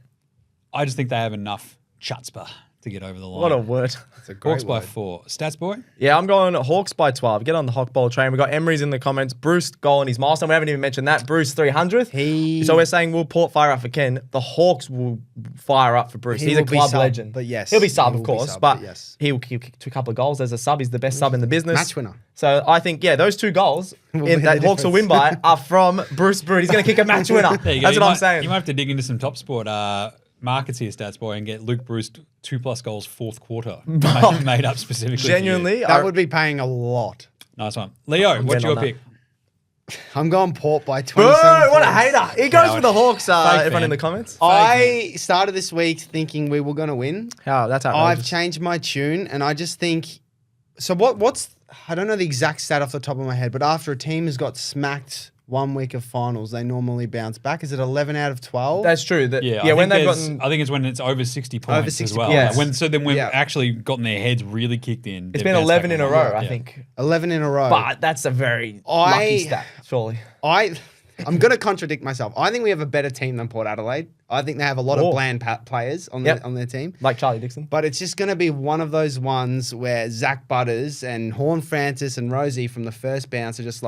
I just think they have enough chutzpah to get over the line. What a word. That's a great Hawks by word. 4. Stats, boy? Yeah, I'm going Hawks by 12. Get on the Hawkball train. We've got Emery's in the comments. Bruce goal in his milestone. We haven't even mentioned that. Bruce 300th. So we're saying we'll Port fire up for Ken. The Hawks will fire up for Bruce. He's a club legend. But yes. He'll be sub, of course. But yes. he'll kick a couple of goals as a sub. He's the best sub in the business. Match winner. So I think, those 2 goals that Hawks will win by are from Bruce Brood. He's going to kick a match winner. That's what I'm saying. You might have to dig into some TopSport markets here, Stats Boy, and get Luke Bruce 2+ goals 4th quarter made up specifically. Genuinely, that would be paying a lot. Nice one, Leo. What's your pick? I'm going Port by 27. Bro, what a hater! He goes for the Hawks. Everyone in the comments. I started this week thinking we were going to win. That's outrageous. I've changed my tune, and I just think. So what's? I don't know the exact stat off the top of my head, but after a team has got smacked 1 week of finals, they normally bounce back. Is it 11 out of 12? That's true. When they've gotten, I think it's when it's over 60 points over 60 as well. Yes. When we've actually gotten their heads really kicked in. It's been 11 in a row, I think. 11 in a row. But that's a very lucky stat, surely. I'm going to contradict myself. I think we have a better team than Port Adelaide. I think they have a lot of bland players on their team. Like Charlie Dixon. But it's just going to be one of those ones where Zach Butters and Horn Francis and Rosie from the first bounce are just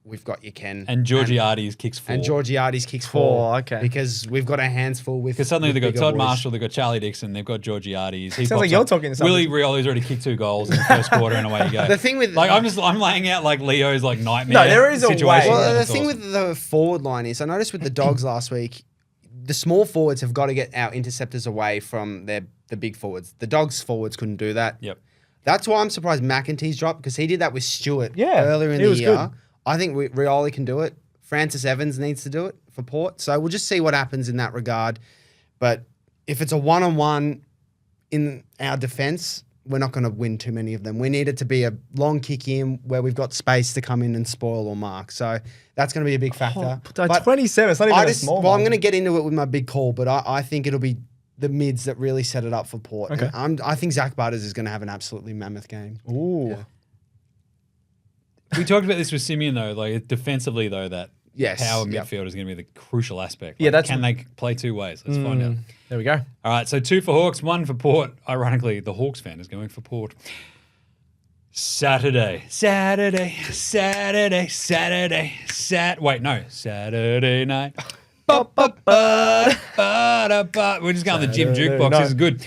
we've got you, Ken. And Georgiades kicks 4. And Georgiades kicks 4. Okay. Because we've got our hands full with. Because suddenly they've got Todd Marshall, they've got Charlie Dixon, they've got Georgiades. Sounds like you're talking to somebody. Willie Rioli's already kicked 2 goals in the first quarter, and away you go. The thing with I'm laying out Leo's nightmare. No, there is a way. situation. Well, the That's thing awesome. with the forward line is, I noticed with the Dogs last week, the small forwards have got to get our interceptors away from the big forwards. The Dogs forwards couldn't do that. Yep. That's why I'm surprised McEntee's dropped, because he did that with Stewart Yeah, earlier in he the was year. good. I think Rioli can do it. Francis Evans needs to do it for Port. So we'll just see what happens in that regard. But if it's a one-on-one in our defence, we're not going to win too many of them. We need it to be a long kick in where we've got space to come in and spoil or mark. So that's going to be a big factor. But 27, it's not even a small Well, I'm one. going to get into it with my big call, but I think it'll be the mids that really set it up for Port. Okay. And I think Zach Butters is going to have an absolutely mammoth game. Ooh. Yeah. We talked about this with Simeon, though, like defensively, though, that Yes, power yep. midfield is going to be the crucial aspect. Yeah, Like, can they play two ways? Let's find out. There we go. All right, so 2 for Hawks, 1 for Port. Ironically, the Hawks fan is going for Port. Saturday. Saturday night. We're just going the Jim Jukebox. night. This is good.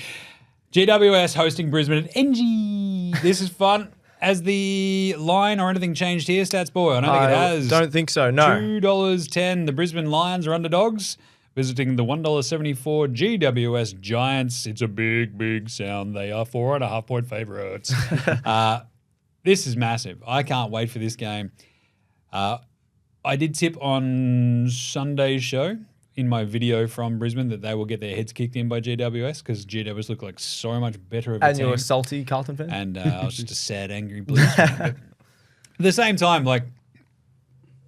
GWS hosting Brisbane at NG. This is fun. Has the line or anything changed here, Stats Boy? I don't think it has. Don't think so, no. $2.10. The Brisbane Lions are underdogs, visiting the $1.74 GWS Giants. It's a big, big sound. They are 4.5-point favourites. This is massive. I can't wait for this game. I did tip on Sunday's show in my video from Brisbane that they will get their heads kicked in by GWS because GWS look like so much better of a And team. you're a salty Carlton fan? And I was just a sad, angry Blues fan. But at the same time, like,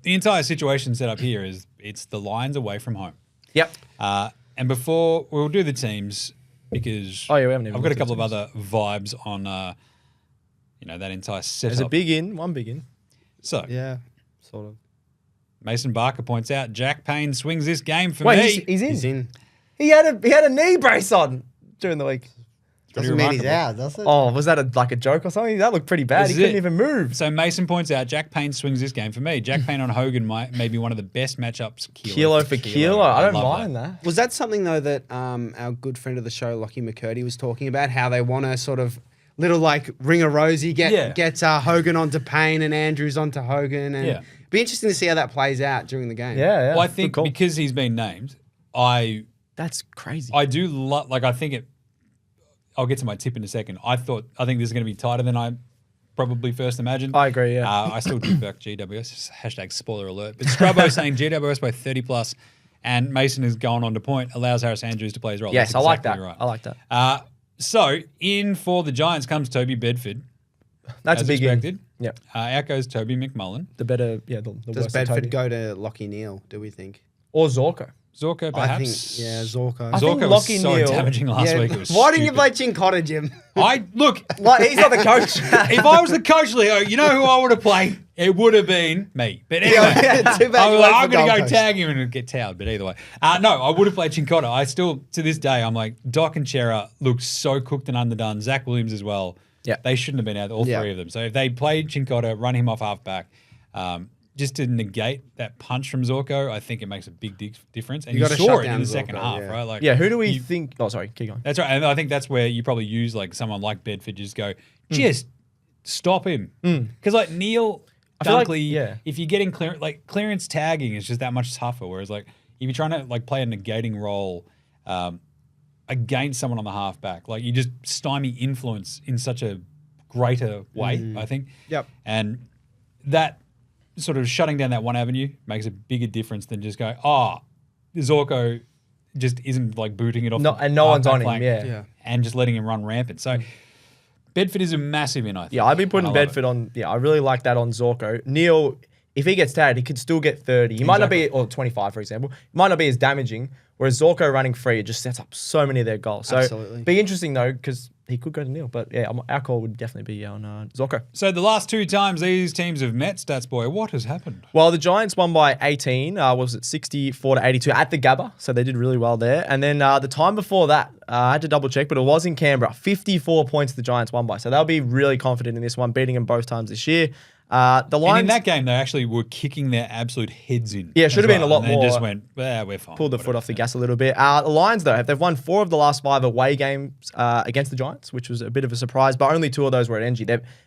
the entire situation set up here is it's the Lions away from home. Yep. And before we'll do the teams because Oh, yeah, we haven't even I've got a looked at couple of teams. other vibes on that entire setup. There's a big in, one big in. So Yeah, sort of. Mason Barker points out Jack Payne swings this game for Wait, me. he's in. He's in. He had a knee brace on during the week. Doesn't mean he's remarkable. out, does it? Oh, was that a joke or something? That looked pretty bad. This He is couldn't it. even move. So Mason points out Jack Payne swings this game for me. Jack Payne on Hogan may be one of the best matchups. Kilo for kilo. I don't love mind that. Was that something, though, that our good friend of the show, Lockie McCurdy, was talking about? How they want to sort of little like ring a rosy, get Hogan onto Payne and Andrews onto Hogan. And Yeah. be interesting to see how that plays out during the game. Yeah. Well, I Good think call. because he's been named, That's crazy. I do like. I think it. I'll get to my tip in a second. I think this is going to be tighter than I probably first imagined. I agree, yeah. I still do back GWS. Hashtag spoiler alert. But Scrubbo saying GWS by 30 plus, and Mason is going on to point, allows Harris Andrews to play his role. Yes, That's I like exactly that. Right. I like that. So in for the Giants comes Toby Bedford. That's as a big expected. in. Yep. Out goes Toby McMullen. The better, the Does worse than Toby. Bedford go to Lockie Neal, do we think? Or Zorko. Zorko I perhaps. think, yeah, Zorko. I think Zorko was Lockie so Neal- damaging last Yeah. week. It was Why didn't you stupid. play Chincotta, Jim? Look, Like, he's not the coach. if I was the coach, Leo, you know who I would have played? It would have been me. But anyway, Too bad I you was like, went for I'm going to Gold go Coast. tag him and get towed. But either way. No, I would have played Chincotta. I still, to this day, I'm like, Doc and Chera look so cooked and underdone. Zach Williams as well. Yeah. They shouldn't have been out, all Yeah. three of them. So if they played Chincotta, run him off halfback, just to negate that punch from Zorko, I think it makes a big difference. And You you gotta saw shut it in down the second Zorko, half, yeah. right? Like, Yeah, who do we you- think? Oh, sorry, keep going. That's right. And I think that's where you probably use like someone like Bedford, just go, just stop him. Because like Neil I feel like- Dunkley, yeah. if you're getting clearance tagging is just that much tougher. Whereas like if you're trying to like play a negating role against someone on the halfback, like you just stymie influence in such a greater way, I think. Yep. And that sort of shutting down that one avenue makes a bigger difference than just going, Zorko just isn't like booting it off. No, the and no one's halfback on him, flank yeah. Yeah. and just letting him run rampant. So Bedford is a massive in, I think. Yeah, I've been And putting I love Bedford it. on. Yeah, I really like that on Zorko. Neil, if he gets tagged, he could still get 30. He might not be, or 25, for example. He might not be as damaging. Whereas Zorko running free, it just sets up so many of their goals. So Absolutely. be interesting though, because he could go to Neil. But yeah, our call would definitely be on Zorko. So the last two times these teams have met, Stats Boy, what has happened? Well, the Giants won by 18. Was it 64-82 at the Gabba? So they did really well there. And then the time before that, I had to double check, but it was in Canberra. 54 points the Giants won by. So they'll be really confident in this one, beating them both times this year. The And Lions in that game, they actually were kicking their absolute heads in. Yeah, should as have been a lot and they more. just went, we're fine. pulled the foot whatever. off the gas a little bit. The Lions, though, they've won 4 of the last 5 away games against the Giants, which was a bit of a surprise, but only 2 of those were at NG.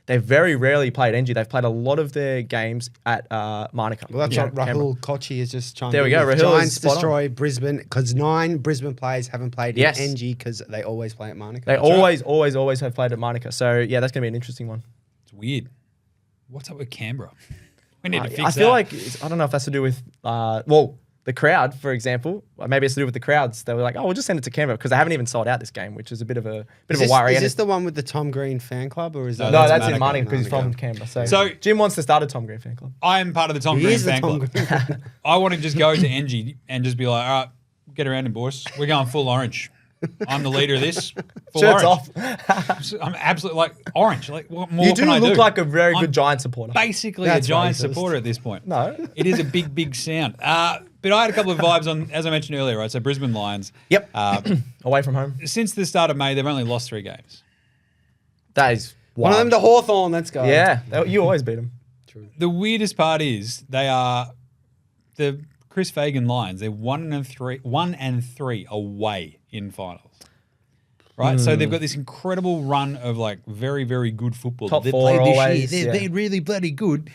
They've very rarely played NG. They've played a lot of their games at Monica. Well, that's Yeah, what Rahul Kochi has just chimed There we in go, with. Rahul is Giants spot on. destroy Brisbane because 9 Brisbane players haven't played Yes. in NG because they always play at Monica. They always have played at Monica. So, yeah, that's going to be an interesting one. It's weird. What's up with Canberra? We need to fix I feel that. like, I don't know if that's to do with, the crowd, for example. Maybe it's to do with the crowds. They were like, we'll just send it to Canberra because they haven't even sold out this game, which is a bit of a worry. Is And this the one with the Tom Green fan club or is No, that? no, that's Monica. in Monica because he's from Monica. Canberra. So- Jim wants to start a Tom Green fan club. I am part of the Tom He Green is the fan Tom club. Green. I want to just go to NG and just be like, all right, get around him, boys. We're going full orange. I'm the leader of this. Full Shirts orange. off. I'm absolutely like orange. Like what more You do can I look do? like a very I'm good Giant supporter. basically That's a Giant racist. supporter at this point. No. It is a big, big sound. But I had a couple of vibes on, as I mentioned earlier, right? So Brisbane Lions. Yep. Away from home. Since the start of May, they've only lost 3 games. That is One of them to Hawthorn. Let's go. Yeah. You always beat them. The weirdest part is they are the Chris Fagan Lions. They're 1-3 away in finals. Right? So they've got this incredible run of like very, very good football. Top They've 4 played this always, year. yeah. They're really bloody good.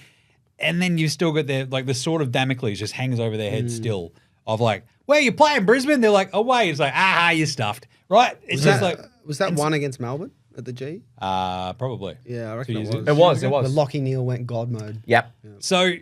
And then you've still got their like the sword of Damocles just hangs over their head still of like, where are you playing, Brisbane? They're like, away. It's like, you're stuffed. Right? It's just like Was that one against Melbourne at the G? probably. Yeah, I reckon 2 it years was. ago. It was. The Lockie Neal went God mode. Yep. So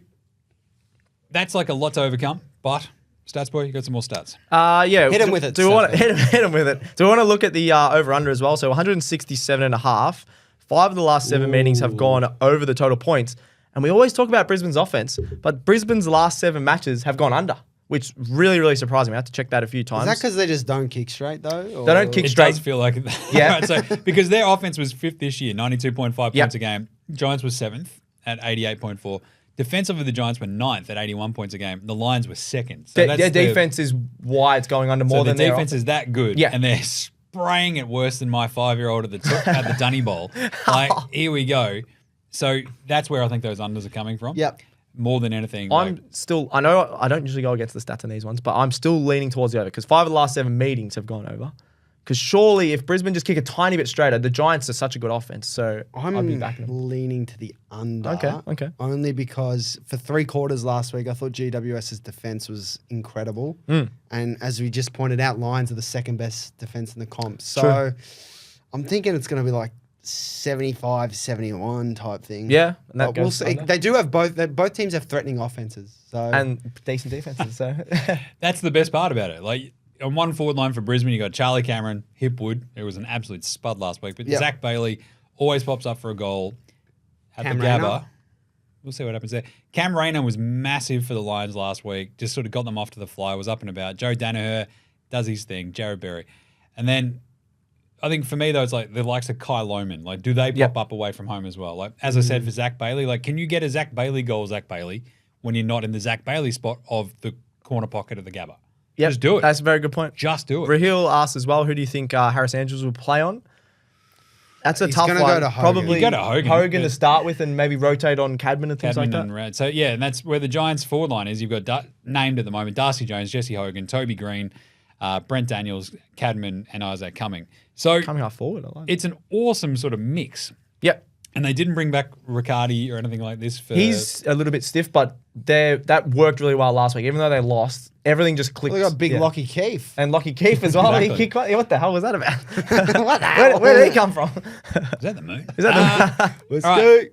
that's like a lot to overcome, but Stats Boy, you got some more stats. Yeah. Hit him with it, Do we want to Steph. hit him with it? Do we want to look at the over/under as well? So 167.5. 5 of the last 7 meetings have gone over the total points. And we always talk about Brisbane's offense, but Brisbane's last 7 matches have gone under, which really, really surprised me. I had to check that a few times. Is that because they just don't kick straight though? Or? They don't kick It straight. does feel like it. Yeah. Right, so because their offense was 5th this year, 92.5 Yep. points a game. Giants was 7th at 88.4. Defensively, the Giants were 9th at 81 points a game. The Lions were 2nd. So Their defense is why it's going under more so than their their defense is that good. Yeah. And they're spraying it worse than my 5-year-old at the Dunny Bowl. Like, here we go. So that's where I think those unders are coming from. Yep. More than anything. I'm still, I know I don't usually go against the stats on these ones, but I'm still leaning towards the over because 5 of the last 7 meetings have gone over. Because surely if Brisbane just kick a tiny bit straighter, the Giants are such a good offense. So I'd be I'm backing them. leaning to the under. Okay. Only because for 3 quarters last week, I thought GWS's defense was incredible. And as we just pointed out, Lions are the 2nd best defense in the comp. So True. I'm thinking it's going to be like 75-71 type thing. Yeah, and that But we'll goes see. under. They do have both teams have threatening offenses. So And decent defenses. So That's the best part about it. Like on one forward line for Brisbane, you got Charlie Cameron, Hipwood. It was an absolute spud last week. But Yep. Zach Bailey always pops up for a goal at Cam the Rayner. Gabba. We'll see what happens there. Cam Rayner was massive for the Lions last week. Just sort of got them off to the fly. Was up and about. Joe Danaher does his thing. Jared Berry. And then I think for me, though, it's like the likes of Kai Lohman. Like, do they pop up away from home as well? Like, as I said for Zach Bailey, like, can you get a Zach Bailey goal, Zach Bailey, when you're not in the Zach Bailey spot of the corner pocket of the Gabba? Yep, Just do it. That's a very good point. Just do it. Raheel asked as well, who do you think Harris Andrews will play on? That's a He's tough gonna one. go to Hogan. Probably You go to Hogan, Hogan but- to start with and maybe rotate on Cadman and things Cadman like that. and Rad. So, yeah, and that's where the Giants' forward line is. You've got named at the moment Darcy Jones, Jesse Hogan, Toby Green, Brent Daniels, Cadman, and Isaac Cumming. So Coming half forward, I like it. it's an awesome sort of mix. Yep. And they didn't bring back Riccardi or anything like this for. He's a little bit stiff, but that worked really well last week. Even though they lost, everything just clicked. we got big Yeah. Lockie Keefe. And Lockie Keefe as well. Exactly. What the hell was that about? What the hell? Where did he come from? Is that the moon? Is that Let's All do. right.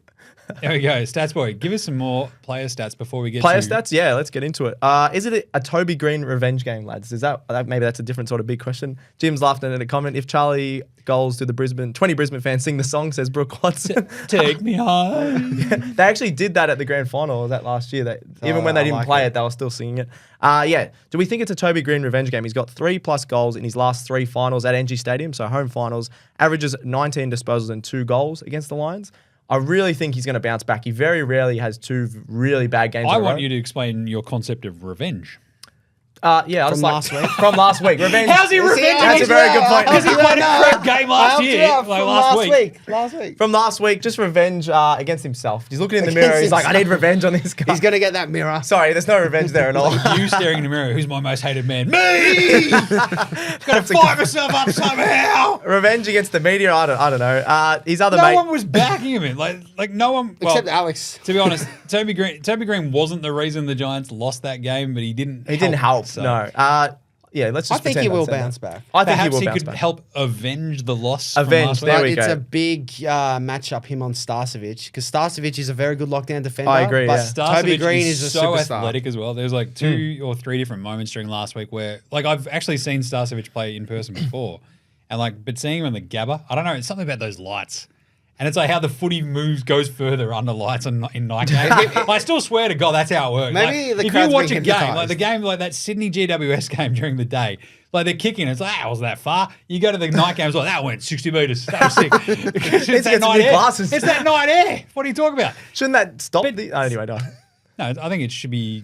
There we go. Stats boy, give us some more player stats before we get Player to stats? Yeah, let's get into it. Is it a Toby Green revenge game, lads? Is that maybe that's a different sort of big question? Jim's laughed at a comment. If Charlie goals to the 20 Brisbane fans sing the song, says Brooke Watson. Take me home. They actually did that at the grand final. Was that last year? Even when they I didn't like play it. it, they were still singing it. Yeah. Do we think it's a Toby Green revenge game? He's got 3+ goals in his last 3 finals at NG Stadium, so home finals. Averages 19 disposals and 2 goals against the Lions. I really think he's going to bounce back. He very rarely has 2 really bad games. I in a want row. you to explain your concept of revenge. Yeah, From last week? From last week. Revenge. How's he revenging? That's a very good point. Because he played a crap game last year, like last week. Last week. From last week, just revenge against himself. He's looking in the Against mirror. He's like, I need himself. revenge on this guy. He's gonna get that mirror. Sorry, there's no revenge there at all. You staring in the mirror, who's my most hated man? Me! Gotta fire myself up somehow. Revenge against the media. I don't know. His other No mate. one was backing him. Like no one. Well, Except Alex. to be honest, Toby Green wasn't the reason the Giants lost that game, but he didn't. He didn't help. So No. Yeah, let's I just think he pretend will said that. bounce back. I think he Perhaps will he bounce could back. help avenge the loss. Avenge, From there last we week. But go. it's a big matchup, him on Starcevic, because Starcevic is a very good lockdown defender. I agree, But yeah. Toby Starcevic Green is a so superstar. athletic as well. There's like 2 or 3 different moments during last week where, like, I've actually seen Starcevic play in person before, and but seeing him on the Gabba, I don't know, it's something about those lights. And it's like how the footy goes further under lights in night games. I still swear to God, that's how it works. Maybe the if you crowd's watch a being game, hypnotised. like the game, like that Sydney GWS game during the day, like they're kicking, it's like, was that far? You go to the night games, like that went 60 metres. That was sick. Because it's that night air. Glasses. It's that night air. What are you talking about? Shouldn't that stop the... anyway, no. No, I think it should be...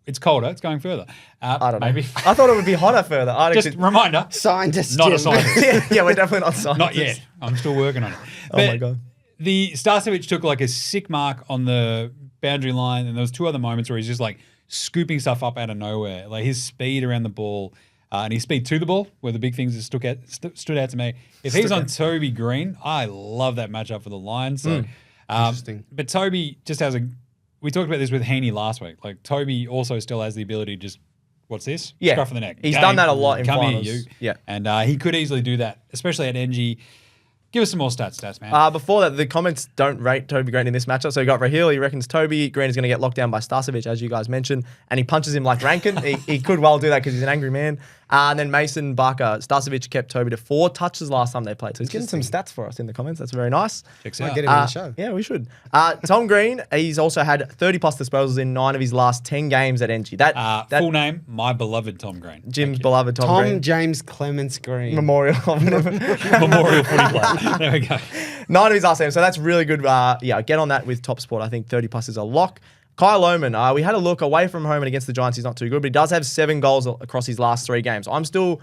It's colder. It's going further. I don't know. Maybe. I thought it would be hotter further. Just reminder. Scientist. Not Jim. a scientist. yeah, we're definitely not scientists. Not yet. I'm still working on it. Oh my God. The Starcevic took like a sick mark on the boundary line, and there was 2 other moments where he's just like scooping stuff up out of nowhere. Like his speed around the ball and his speed to the ball were the big things that stood out to me. If he's on Toby Green, I love that matchup for the Lions. So, Interesting. But Toby just has we talked about this with Heaney last week. Like Toby also still has the ability to just, what's this? Yeah. Scruff of the neck. He's done that a lot in Come finals. here, you. Yeah. And he could easily do that, especially at NG. Give us some more stats, man. Before that, the comments don't rate Toby Green in this matchup. So you got Raheel. He reckons Toby Green is going to get locked down by Starcevic, as you guys mentioned, and he punches him like Rankin. he could well do that because he's an angry man. And then Mason Barker. Starcevic kept Toby to 4 touches last time they played. So he's getting some stats for us in the comments. That's very nice. Checks Might out. get him on the show. Yeah, we should. Tom Green, he's also had 30 plus disposals in 9 of his last 10 games at NG. That Full name, my beloved Tom Green. Jim's beloved Tom Green. Jaymz Clements Green. Memorial. Memorial footy player. There we go. 9 of his last games. So that's really good. Get on that with TopSport. I think 30 plus is a lock. Kyle Lohmann, we had a look away from home and against the Giants. He's not too good, but he does have 7 goals across his last 3 games. I'm still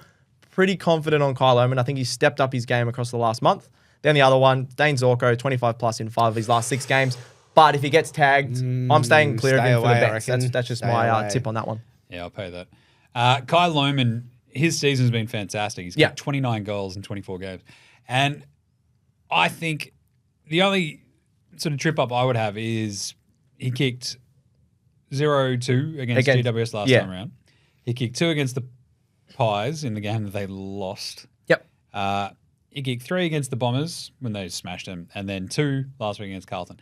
pretty confident on Kyle Lohmann. I think he's stepped up his game across the last month. Then the other one, Dane Zorko, 25 plus in 5 of his last 6 games. But if he gets tagged, I'm staying clear of him for the bets. That's just my tip on that one. Yeah, I'll pay that. Kyle Lohmann, his season's been fantastic. He's got 29 goals in 24 games. And I think the only sort of trip up I would have is he kicked 0-2 against GWS last time around. He kicked 2 against the Pies in the game that they lost. Yep. He kicked 3 against the Bombers when they smashed them, and then 2 last week against Carlton.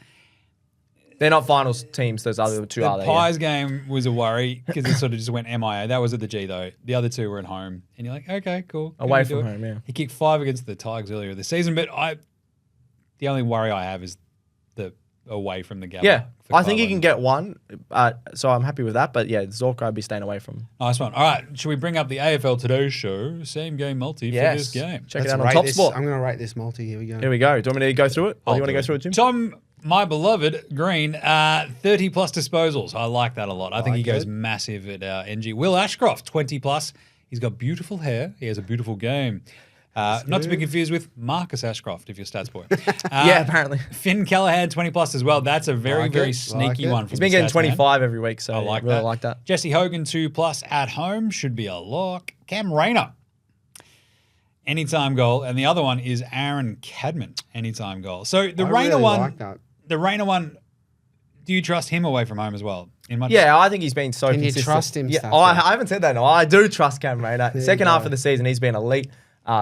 They're not finals teams, those other 2 are The they? Pies game was a worry because it sort of just went MIA. That was at the G, though. The other 2 were at home. And you're like, okay, cool. Away from home, yeah. He kicked 5 against the Tigers earlier this season, but the only worry I have is the away from the Gabba. Yeah, I think he Lohmann. can get 1, so I'm happy with that. But yeah, Zorko I'd be staying away from. Nice one. All right, should we bring up the AFL Today show? Same game multi for this game. Check Let's it out on rate this. TopSport. I'm going to rate this multi. Here we go. Here we go. Do you want me to go through it? Or do you want to go through it, Jim? Tom, my beloved Green, 30 plus disposals. I like that a lot. I think he goes it. massive at NG. Will Ashcroft, 20 plus. He's got beautiful hair. He has a beautiful game. Not to be confused with Marcus Ashcroft, if you're stats boy. Yeah, apparently. Finn Callahan, 20 plus as well. That's a very, very sneaky one. He's been getting 25 every week, so I like really that. like that. Jesse Hogan, 2 plus at home. Should be a lock. Cam Rayner, anytime goal. And the other one is Aaron Cadman, anytime goal. So the Rayner really one, like that. the Rayner one, do you trust him away from home as well? Yeah, I think he's been so Can you consistent. trust him, Yeah, Stafford? I haven't said that. No, I do trust Cam Rayner. Second you half go. of the season, he's been elite.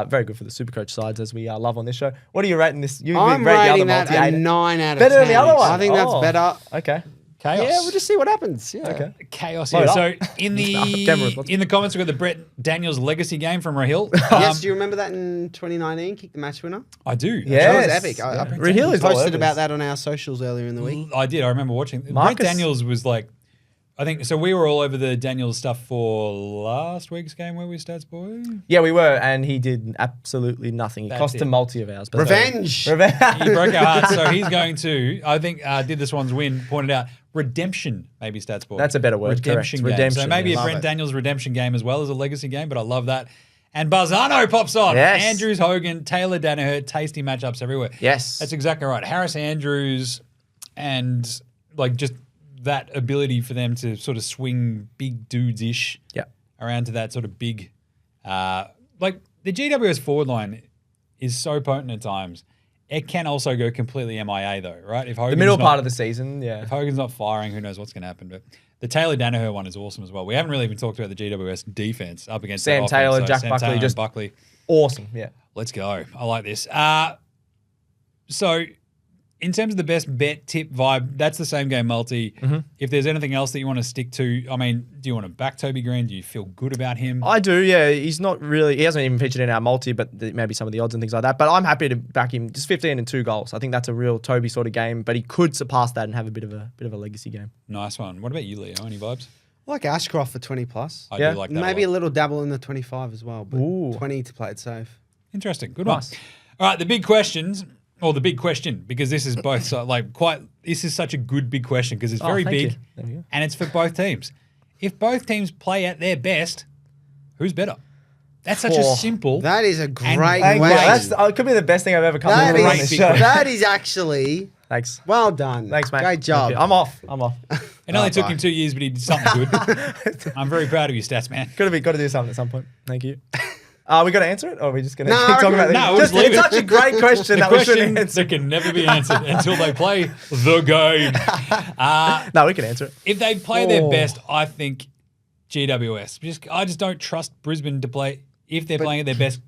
Very good for the Supercoach sides, as we love on this show. What are you rating this? You I'm rate the rating other that multi a 8. 9 out of 10. Better than the other one? I think that's Oh. better. Okay. Chaos. Yeah, we'll just see what happens. Yeah. Okay. Chaos Load here. up. So in Cameras, the comments, we've got the Brett Daniels legacy game from Raheel. Yes, do you remember that in 2019? Kick the match winner? I do. Yeah. That was Yes. epic. I Raheel is all over posted about this. that on our socials earlier in the week. I did. I remember watching. Brett Marcus- Daniels was like, I think, so we were all over the Daniels stuff for last week's game where we stats boy. Yeah, we were, and he did absolutely nothing. He That's cost it. a multi of ours. But Revenge. Revenge. He broke our hearts, so he's going to, I think, did this one's win, pointed out, redemption, maybe stats boy. That's a better word, Redemption correct. game. Redemption, So maybe yeah. a Love Brent it. Daniels redemption game as well as a legacy game, but I love that. And Barzano pops on. Yes. Andrews, Hogan, Taylor Danaher, tasty matchups everywhere. Yes. That's exactly right. Harris Andrews and like just that ability for them to sort of swing big dudes-ish Yeah. around to that sort of big, like the GWS forward line is so potent at times. It can also go completely MIA though, right? If The Hogan's middle not- part of the season, yeah. if Hogan's not firing, who knows what's going to happen. But the Taylor Danaher one is awesome as well. We haven't really even talked about the GWS defense up against Sam that offense. Taylor, So Jack Sam Buckley, Taylor and just- Buckley. Awesome, yeah. Let's go. I like this. So in terms of the best bet tip vibe, that's the same game multi. Mm-hmm. If there's anything else that you want to stick to, I mean, do you want to back Toby Green? Do you feel good about him? I do, yeah. He hasn't even featured in our multi, but maybe some of the odds and things like that. But I'm happy to back him. Just 15 and 2 goals. I think that's a real Toby sort of game, but he could surpass that and have a bit of a legacy game. Nice one. What about you, Leo? Any vibes? I like Ashcroft for 20 plus. I Yeah. do like that. Maybe a little dabble in the 25 as well, but Ooh. 20 to play it safe. Interesting. Good Nice. one. All right, the big questions, or the big question, because this is both this is such a good big question because it's very thank big you. There we go. and it's for both teams. If both teams play at their best, who's better? That's such a Oh, simple. That is a great Thank Thank you. question. It could be the best thing I've ever come That up with on is- this big show. question. That is actually Thanks. well done. Thanks, mate. Great job. Thank you. I'm off. It only took bye. him 2 years, but he did something good. I'm very proud of your stats, man. Got to do something at some point. Thank you. We got to answer it, or are we just going to No, keep talking about it? no, we'll just leave It's it. such a great question The that we question shouldn't answer. that can never be answered until they play the game. No, we can answer it. If they play their Oh. best, I think GWS. I just don't trust Brisbane to play if they're playing at their best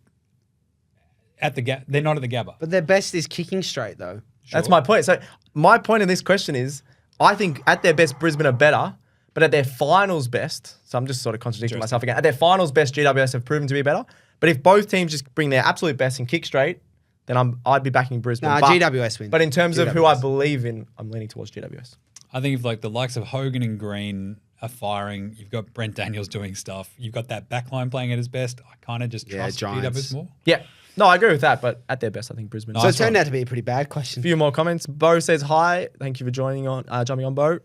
at the they're not at the Gabba. But their best is kicking straight, though. That's my point. So my point in this question is, I think at their best, Brisbane are better, but at their finals best, so I'm just sort of contradicting myself again. At their finals best, GWS have proven to be better. But if both teams just bring their absolute best and kick straight, then I'd be backing Brisbane. Nah, GWS win. But in terms of who I GWS. believe in, I'm leaning towards GWS. I think if like the likes of Hogan and Green are firing, you've got Brent Daniels doing stuff, you've got that backline playing at his best. I kind of just trust Giants. GWS more. Yeah. No, I agree with that, but at their best, I think Brisbane. So Nice it turned one. out to be a pretty bad question. A few more comments. Bo says hi. Thank you for jumping on, Bo.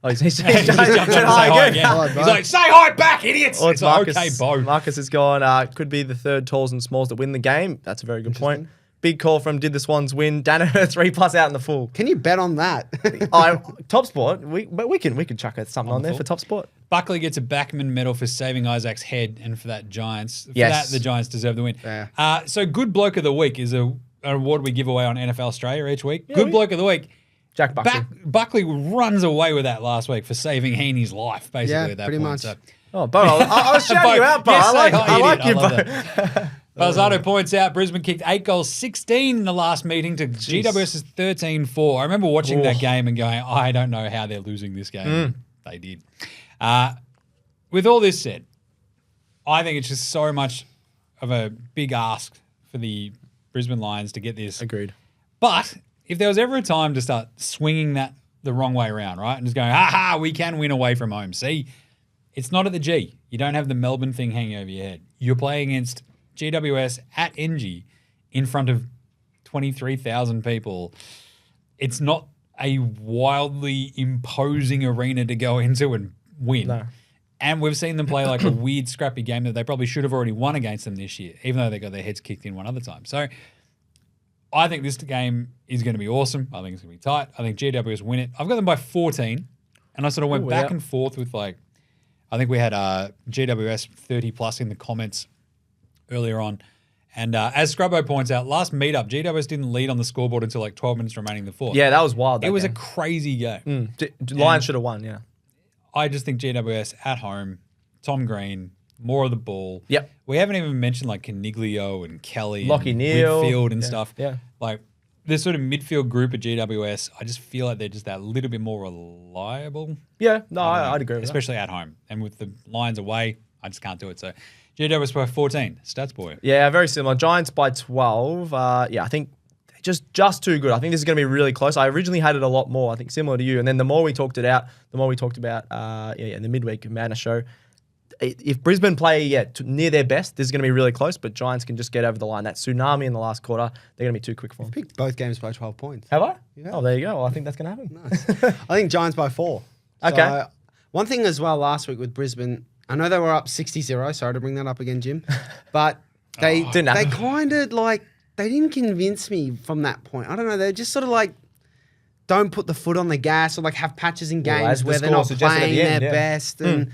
Oh, he's He just said jumped on to say hi hi again. again. Hello, He's Bo. like, say hi back, idiots. Oh, It's like, okay, Bo. Marcus has gone, could be the third talls and smalls that win the game. That's a very good point. Big call from Did the Swans win? Dano 3+ out in the full. Can you bet on that? TopSport, we can chuck something on there for TopSport. Buckley gets a Backman medal for saving Isaac's head, and for that Giants. For Yes. that, the Giants deserve the win. Yeah. So good bloke of the week is an award we give away on NFL Australia each week. Good bloke of the week. Jack Buckley. Buckley runs away with that last week for saving Heaney's life, basically, Yeah, at that pretty point. much. So, Oh, Bo, I was shouting you out, Bo. Yes, I say hi, like idiot. you, I Bo. love Balzano points out Brisbane kicked 8 goals, 16 in the last meeting to GWS's 13-4. I remember watching that game and going, I don't know how they're losing this game. They did. With all this said, I think it's just so much of a big ask for the Brisbane Lions to get this. Agreed. But if there was ever a time to start swinging that the wrong way around, right, and just going, ha, we can win away from home. See, it's not at the G. You don't have the Melbourne thing hanging over your head. You're playing against GWS at NG in front of 23,000 people. It's not a wildly imposing arena to go into and win. No. And we've seen them play like a weird, scrappy game that they probably should have already won against them this year, even though they got their heads kicked in one other time. So I think this game is going to be awesome. I think it's going to be tight. I think GWS win it. I've got them by 14, and I sort of went back and forth with I think we had GWS 30+ in the comments earlier on. And as Scrubbo points out, last meetup, GWS didn't lead on the scoreboard until 12 minutes remaining in the fourth. Yeah, that was wild. It was a crazy game. Lions should have won, yeah. I just think GWS at home, Tom Green, more of the ball. Yep. We haven't even mentioned Caniglio and Kelly Lockie and Neal. Whitfield and Yeah, stuff. yeah. This sort of midfield group at GWS, I just feel like they're just that little bit more reliable. Yeah, no, I'd agree with especially at home. And with the Lions away, I just can't do it. So GWS by 14. Stats boy. that. Yeah, very similar. Giants by 12. Yeah, I think just too good. I think this is going to be really close. I originally had it a lot more, I think similar to you. And then the more we talked it out, the more we talked about in the midweek Madness show. If Brisbane play near their best, this is going to be really close, but Giants can just get over the line. That tsunami in the last quarter, they're going to be too quick for them. Picked both games by 12 points. Have I? Yeah. Oh, there you go. Well, I think that's going to happen. Nice. I think Giants by 4. Okay. So, one thing as well last week with Brisbane, I know they were up 60-0. Sorry to bring that up again, Jim. But they Didn't happen. kind of they didn't convince me from that point. I don't know. They're just sort of don't put the foot on the gas or have patches in Well, as games the where they're score not suggested at playing the end, their yeah. best. And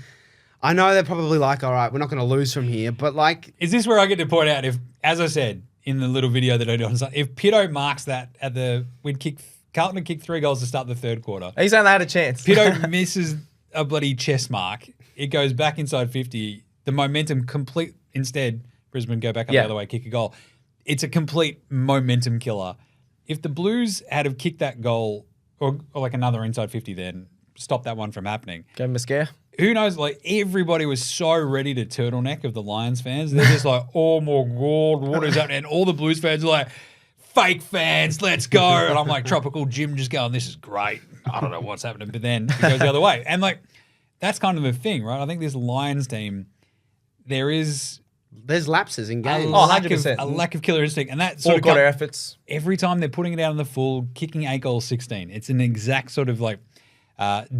I know they're probably all right, we're not going to lose from here. But Is this where I get to point out if, as I said in the little video that I did on Sunday, if Pitto marks that at Carlton would kick 3 goals to start the third quarter. Are you saying they had a chance? Pitto misses a bloody chest mark. It goes back inside 50. The momentum instead, Brisbane go back up the other way, kick a goal. It's a complete momentum killer. if the Blues had have kicked that goal or like another inside 50 then, stop that one from happening. Gave him a scare. Who knows? Like everybody was so ready to turtleneck of the Lions fans. They're just like, oh my God, what is happening? And all the Blues fans are like, fake fans, let's go. And I'm like, Tropical Jim just going, this is great. I don't know what's happening. But then it goes the other way. And like, that's kind of the thing, right? I think this Lions team, there's lapses in games. Oh, a lack of killer instinct. And that All sort of quarter efforts. every time they're putting it out on the full, kicking 8 goals, 16. It's an exact sort of like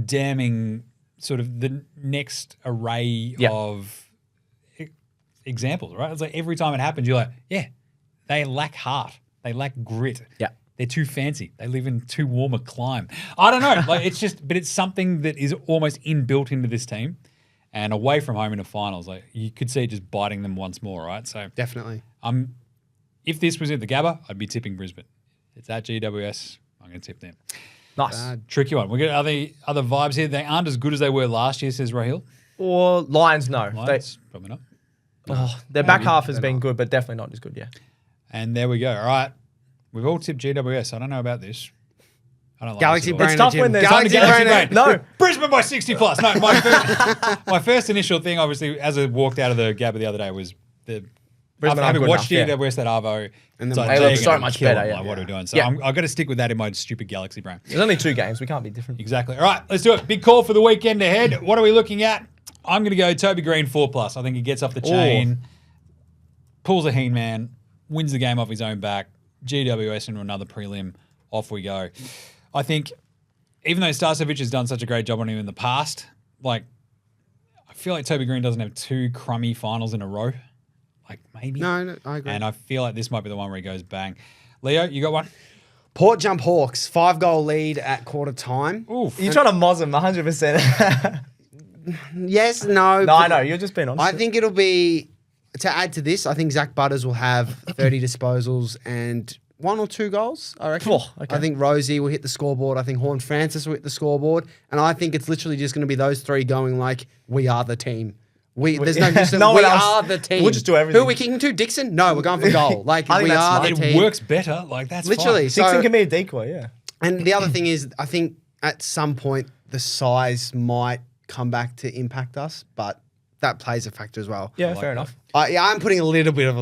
damning sort of the next array of examples, right? It's like every time it happens, you're like, yeah, they lack heart. They lack grit. Yeah. They're too fancy. They live in too warm a clime. I don't know. Like but it's something that is almost inbuilt into this team. And away from home in the finals, like you could see it just biting them once more, right? So Definitely. if this was at the Gabba, I'd be tipping Brisbane. It's at GWS. I'm going to tip them. Nice. Tricky one. We got other vibes here. They aren't as good as they were last year, says Rahil. Or Lions, no. Lions, probably not. Their back half has been good, but definitely not as good, yeah. And there we go. All right. We've all tipped GWS. I don't know about this. I don't like Galaxy this at all. Brain. It's tough when there's Galaxy Galaxy Brain. Brain. No. Brisbane by 60 plus. No, my first initial thing, obviously, as I walked out of the Gabba the other day, was Brisbane having aren't watched good enough, GWS that Arvo, And it's then like, they look they're so gonna much kill better, them, yeah. like, what are we doing? So Yeah. I've got to stick with that in my stupid Galaxy Brain. There's only 2 games. We can't be different. Exactly. All right, let's do it. Big call for the weekend ahead. What are we looking at? I'm going to go Toby Green 4+. I think he gets off the chain, pulls a Heen man, wins the game off his own back, GWS into another prelim. Off we go. I think even though Starcevic has done such a great job on him in the past, like I feel like Toby Green doesn't have 2 crummy finals in a row. Like maybe. No, I agree. And I feel like this might be the one where he goes bang. Leo, you got one? Port jump Hawks, 5-goal lead at quarter time. Oof. You're trying to moz him 100%. Yes, no. No, I know. You're just being honest. I think it'll be, to add to this, I think Zach Butters will have 30 disposals and 1 or 2 goals, I reckon. Oh, okay. I think Rosie will hit the scoreboard. I think Horn Francis will hit the scoreboard. And I think it's literally just going to be those 3 going like, we are the team. There's no distance. No we one else. are the team. We'll just do everything. Who are we kicking to? Dixon? No, we're going for goal. Like, I think we that's are smart. the It team. works better. Like that's Literally. fine. So, Dixon can be a decoy, yeah. and the other thing is, I think at some point the size might come back to impact us, but that plays a factor as well. Yeah, like fair that. enough. I'm putting a little bit of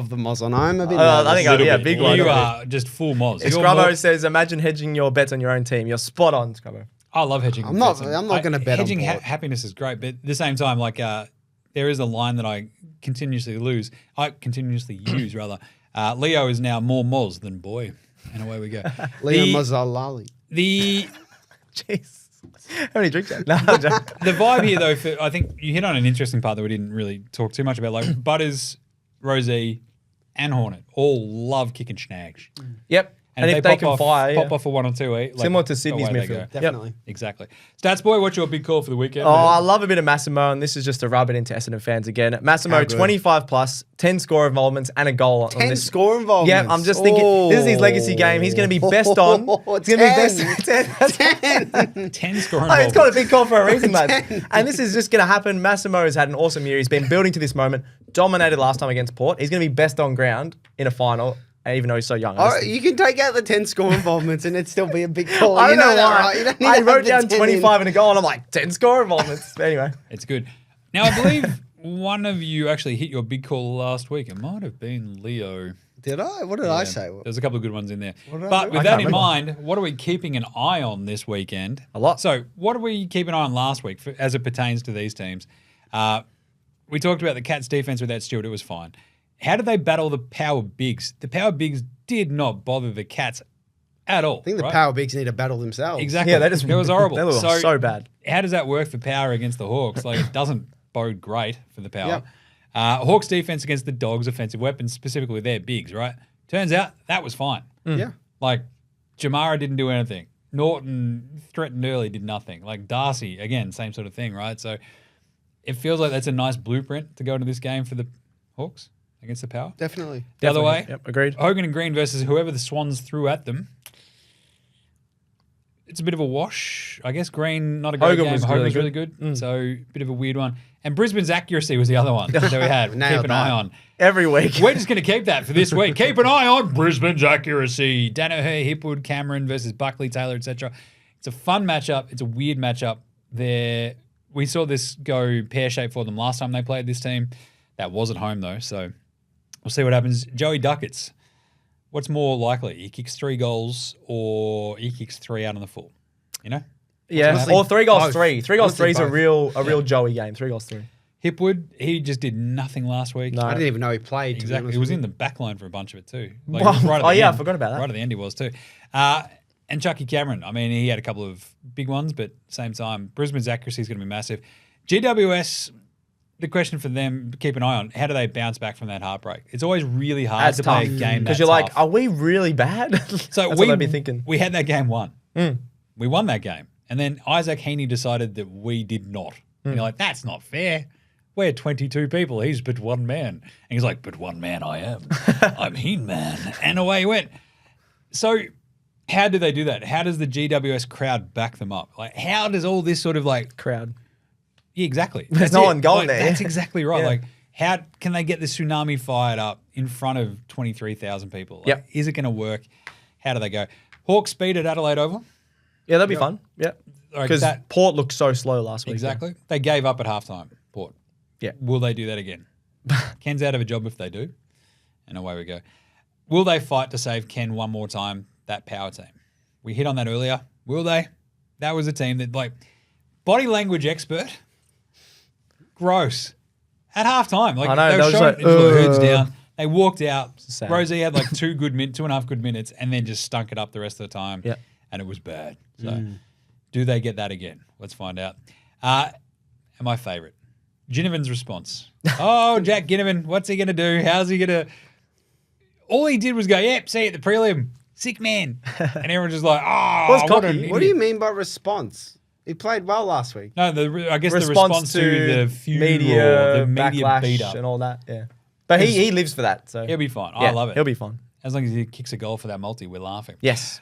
the moz on. I'm a bit I nervous. think Little yeah, bit. big one. You are just full moz. You're Scrubbo more- says, imagine hedging your bets on your own team. You're spot on, Scrubbo. I love hedging. I'm not bets. gonna bet on hedging. Port. Happiness is great, but at the same time, like there is a line that I continuously use rather. Leo is now more moz than boy, and away we go. Leo The- Mazzalali. The Jeez. How many drinks? No, I'm joking. the vibe here, though, I think you hit on an interesting part that we didn't really talk too much about. Like Butters, Rosie, and Hornet all love kicking snags. Yep. And if they can fire, pop off for 1 or 2, like, Similar to Sydney's away they go. midfield. Definitely. Exactly. Stats boy, what's your big call for the weekend? Oh, I love a bit of Massimo, and this is just to rub it into Essendon fans again. Massimo, How good. 25 plus, 10 score involvements, and a goal on 10 this. score involvements. Yeah, I'm just thinking, this is his legacy game. He's going to be best on. It's going to be best 10. 10 score Oh, it's got a involvements. big call for a reason, lads. And this is just going to happen. Massimo has had an awesome year. He's been building to this moment. Dominated last time against Port. He's going to be best on ground in a final, even though he's so young. Oh, you can take out the 10 score involvements and it'd still be a big call. I don't know that, why. right? You don't need I to wrote have the down 10 in. 25 and a goal, and I'm like, 10 score involvements. But anyway. It's good. Now, I believe one of you actually hit your big call last week. It might have been Leo. Did I? What did I say? There's a couple of good ones in there. did I But do? with I that can't in remember. mind, what are we keeping an eye on this weekend? A lot. So, what did we keep an eye on last week as it pertains to these teams? We talked about the Cats' defense without Stewart. It was fine. How did they battle the power bigs? The power bigs did not bother the Cats at all. I think the right? power bigs need to battle themselves. Exactly. Yeah, it was horrible. They were so bad. How does that work for power against the Hawks? Like, it doesn't bode great for the power. Yep. Hawks defense against the Dogs' offensive weapons, specifically their bigs, right? Turns out that was fine. Yeah. Like, Jamara didn't do anything. Norton threatened early, did nothing. Like, Darcy, again, same sort of thing, right? So it feels like that's a nice blueprint to go into this game for the Hawks against the power. Definitely. The other way, Yep, agreed. Hogan and Green versus whoever the Swans threw at them. it's a bit of a wash. I guess Green, not a great Hogan game. was Hogan was really really good. So, bit of a weird one. And Brisbane's accuracy was the other one that we had. Nailed Keep an eye that. on. Every week. We're just going to keep that for this week. Keep an eye on Brisbane's accuracy. Dan O'Hare, Hipwood, Cameron versus Buckley, Taylor, etc. It's a fun matchup. It's a weird matchup. We saw this go pear-shaped for them last time they played this team. That was at home, though, so we'll see what happens. Joey Duckett's. What's more likely? He kicks 3 goals or he kicks 3 out on the full? You know? Yeah, Mostly or 3 goals both. 3. 3 goals Mostly 3 is a both. real Joey game. 3 goals 3. Hipwood, he just did nothing last week. No. I didn't even know he played. to be Exactly. honest He was with in the back line for a bunch of it too. Like, Wow. right at Oh, the yeah, I end. forgot about that. Right at the end he was too. And Chucky Cameron, I mean, he had a couple of big ones, but same time, Brisbane's accuracy is going to be massive. GWS, the question for them, keep an eye on, how do they bounce back from that heartbreak? It's always really hard That's to tough. play a game Because that you're like, tough. are we really bad? So That's what I'd be thinking. We had that game won. Mm. We won that game. And then Isaac Heaney decided that we did not. And you're like, that's not fair. We're 22 people. He's but one man. And he's like, but one man I am. I'm Heen Man. And away he went. So how do they do that? How does the GWS crowd back them up? Like, how does all this sort of like... Crowd. Yeah, exactly. There's That's no it. one going Like, there. That's exactly right. Yeah. Like, how can they get the tsunami fired up in front of 23,000 people? Like, Yep. Is it going to work? How do they go? Hawk speed at Adelaide Oval. Yeah, that'd be fun. Yeah. Like Because that- Port looked so slow last week. Exactly. They gave up at halftime, Port. Yeah. Will they do that again? Ken's out of a job if they do. And away we go. Will they fight to save Ken one more time, that power team? We hit on that earlier. Will they? That was a team that, like, body language expert. Gross. At halftime. Like, I know, they they were were showing just like, heads down. They walked out. Sad. Rosie had like 2.5 good minutes and then just stunk it up the rest of the time. Yeah. And it was bad. So do they get that again? Let's find out. And my favourite, Ginnivan's response. Oh, Jack Ginnivan, what's he going to do? How's he going to... All he did was go, yep, see you at the prelim. Sick man. And everyone's just like, oh, Was what cocky. an What do you idiot." mean by response? He played well last week. No, I guess the response to the furor, media, the media backlash beat up. and all that. Yeah. But he lives for that. So He'll be fine. yeah, I love it. He'll be fine. As long as he kicks a goal for that multi, we're laughing. Yes.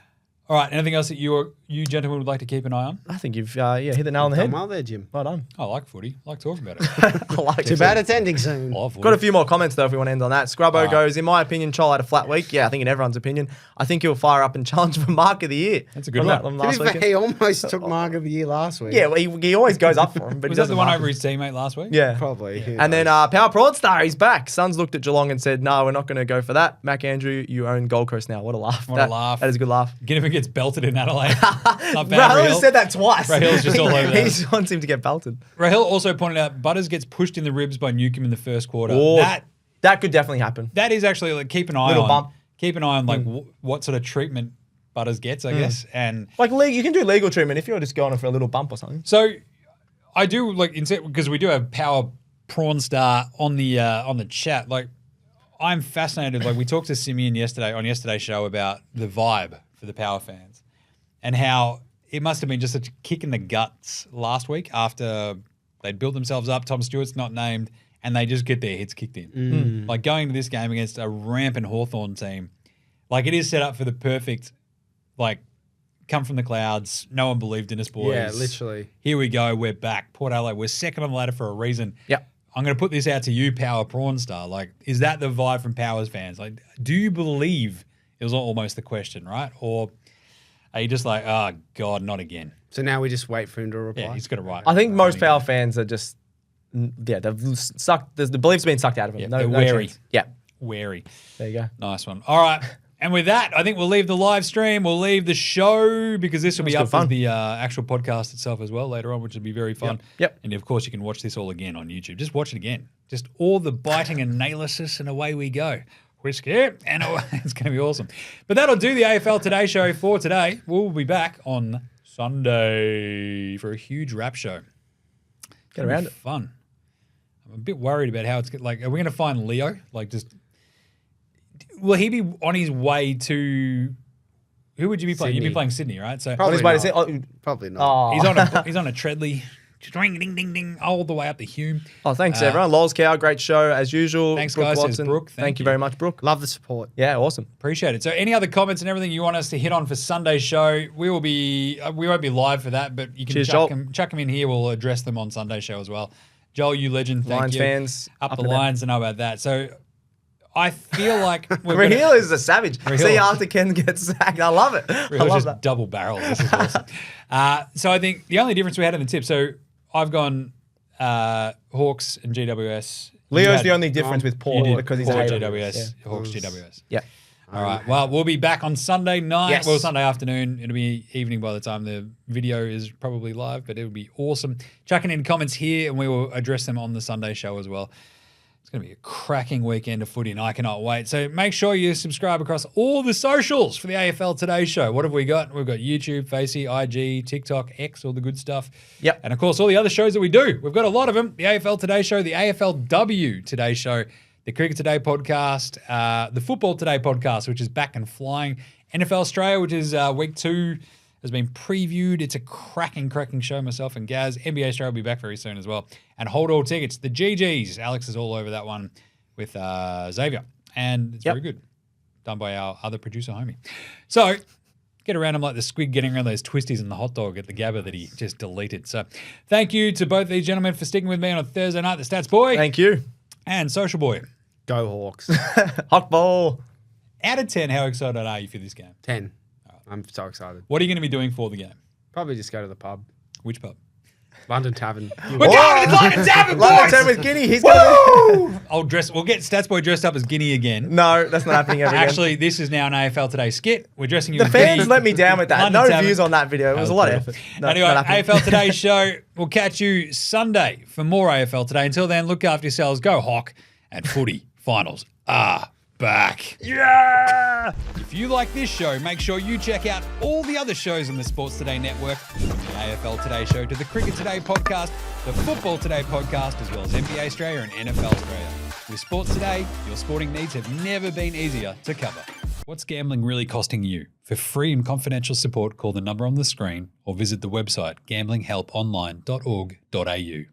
All right, anything else that you gentlemen would like to keep an eye on? I think you've hit the nail on the Done head. well there, Jim. Well done. I like footy. I like talking about it. I like Too it. bad it's ending soon. I love footy. Got a few more comments though if we want to end on that. Scrubbo All right. goes, in my opinion, Chol had a flat week. Yeah, I think in everyone's opinion. I think he'll fire up and challenge for Mark of the Year. That's a good From one. that from To be last fair, week. he almost took Mark of the Year last week. Yeah, well, he always goes up for him. But Was he that the doesn't one mark over him. his teammate last week? Yeah. Probably. Who And then knows? Power Prawn Star, he's back. Suns looked at Geelong and said, no, we're not going to go for that. Mac Andrew, you own Gold Coast now. What a laugh. What a laugh. That is a good laugh. Ginnivan gets belted in Adelaide. Not bad, Rahul Rahil. said that twice. Rahil's just all over He that. just wants him to get belted. Rahil also pointed out Butters gets pushed in the ribs by Newcomb in the first quarter. Oh, That that could definitely happen. That is actually like keep an eye Little on. bump. Keep an eye on like what sort of treatment Butters gets, I guess. And Like, you can do legal treatment if you're just going for a little bump or something. so I do like because we do have Power Prawn Star on the chat. Like I'm fascinated. Like we talked to Simeon yesterday on yesterday's show about the vibe for the Power fans and how it must have been just a kick in the guts last week after they'd built themselves up. Tom Stewart's not named, and they just get their heads kicked in. Like going to this game against a rampant Hawthorn team, like it is set up for the perfect, like come from the clouds. No one believed in us, boys. Yeah, literally. Here we go. We're back. Port Adelaide. We're second on the ladder for a reason. Yep. I'm going to put this out to you, Power Prawn Star. Like, is that the vibe from Powers fans? Like, do you believe it was almost the question, right? Or are you just like, oh, God, not again? So now we just wait for him to reply. Yeah, he's got to write. I think most Power fans are just, they've sucked, the belief's been sucked out of them. Yeah, no, they're no wary. chance. Yeah, Wary. there you go. Nice one. All right. And with that, I think we'll leave the live stream. We'll leave the show because this will be That's up good fun. as the actual podcast itself as well later on, which will be very fun. Yep. And of course, you can watch this all again on YouTube. Just watch it again. Just all the biting analysis, and away we go. Whiskey, and it's going to be awesome. But that'll do the AFL Today show for today. We'll be back on Sunday for a huge rap show. Get around it. Fun. I'm a bit worried about how it's like. Are we going to find Leo? Like, just will he be on his way to? Who would you be playing? You'd be Sydney. playing Sydney, right? So On his way to say, Probably not. oh, he's on a Treadley Ding, ding, ding, ding, all the way up the Hume. Oh, thanks everyone. Lols Cow, great show as usual. Thanks, Brooke guys, says Watson. Brooke. Thank you very much, Brooke. Love the support. Yeah, awesome. Appreciate it. So any other comments and everything you want us to hit on for Sunday's show, we won't be live for that, but you can Cheers, chuck Joel. them in here. We'll address them on Sunday's show as well. Joel, you legend. Thank Lions you. fans, Up the and down. Lions to know about that. So I feel like we're Raheel is a savage. Raheel. See after Ken gets sacked. I love it. I Raheel's love just that. double barrel. This is awesome. So I think the only difference we had in the tip. So I've gone Hawks and GWS. Leo's the only difference with You Port did because he's Port a GWS. Hawks GWS. Yeah. All right. Well, we'll be back on Sunday night. Yes. Well, Sunday afternoon. It'll be evening by the time the video is probably live, but it'll be awesome. Chucking in comments here, and we will address them on the Sunday show as well. It's going to be a cracking weekend of footy, and I cannot wait. So make sure you subscribe across all the socials for the AFL Today show. What have we got? We've got YouTube, Facey, IG, TikTok, X, all the good stuff. Yep. And, of course, all the other shows that we do. We've got a lot of them. The AFL Today show, the AFLW Today show, the Cricket Today podcast, the Football Today podcast, which is back and flying. NFL Australia, which is week 2, has been previewed. It's a cracking show, myself and Gaz. NBA Australia will be back very soon as well. And Hold All Tickets, the GGs. Alex is all over that one with Xavier. And it's very good. Done by our other producer, homie. So get around him like the squid getting around those twisties and the hot dog at the Gabba that he just deleted. So thank you to both these gentlemen for sticking with me on a Thursday night. The Stats Boy Thank you. and Social Boy. Go Hawks. Hot ball. Out of 10, how excited are you for this game? 10. I'm so excited. What are you going to be doing for the game? Probably just go to the pub. Which pub? London Tavern. We're going to London Tavern, London boys! Tavern with Guinea. He's going to We'll get Stats Boy dressed up as Guinea again. No, that's not happening ever again. Actually, this is now an AFL Today skit. We're dressing you The as fans Guinea. let me down with that. London No Tavern. views on that video. It was a lot of brutal. effort. No, Anyway, not happening. AFL Today show. We'll catch you Sunday for more AFL Today. Until then, look after yourselves. Go Hawk, and footy finals are back. Yeah! If you like this show, make sure you check out all the other shows on the Sports Today network, from the AFL Today show to the Cricket Today podcast, the Football Today podcast, as well as NBA Australia and NFL Australia. With Sports Today, your sporting needs have never been easier to cover. What's gambling really costing you? For free and confidential support, call the number on the screen or visit the website gamblinghelponline.org.au.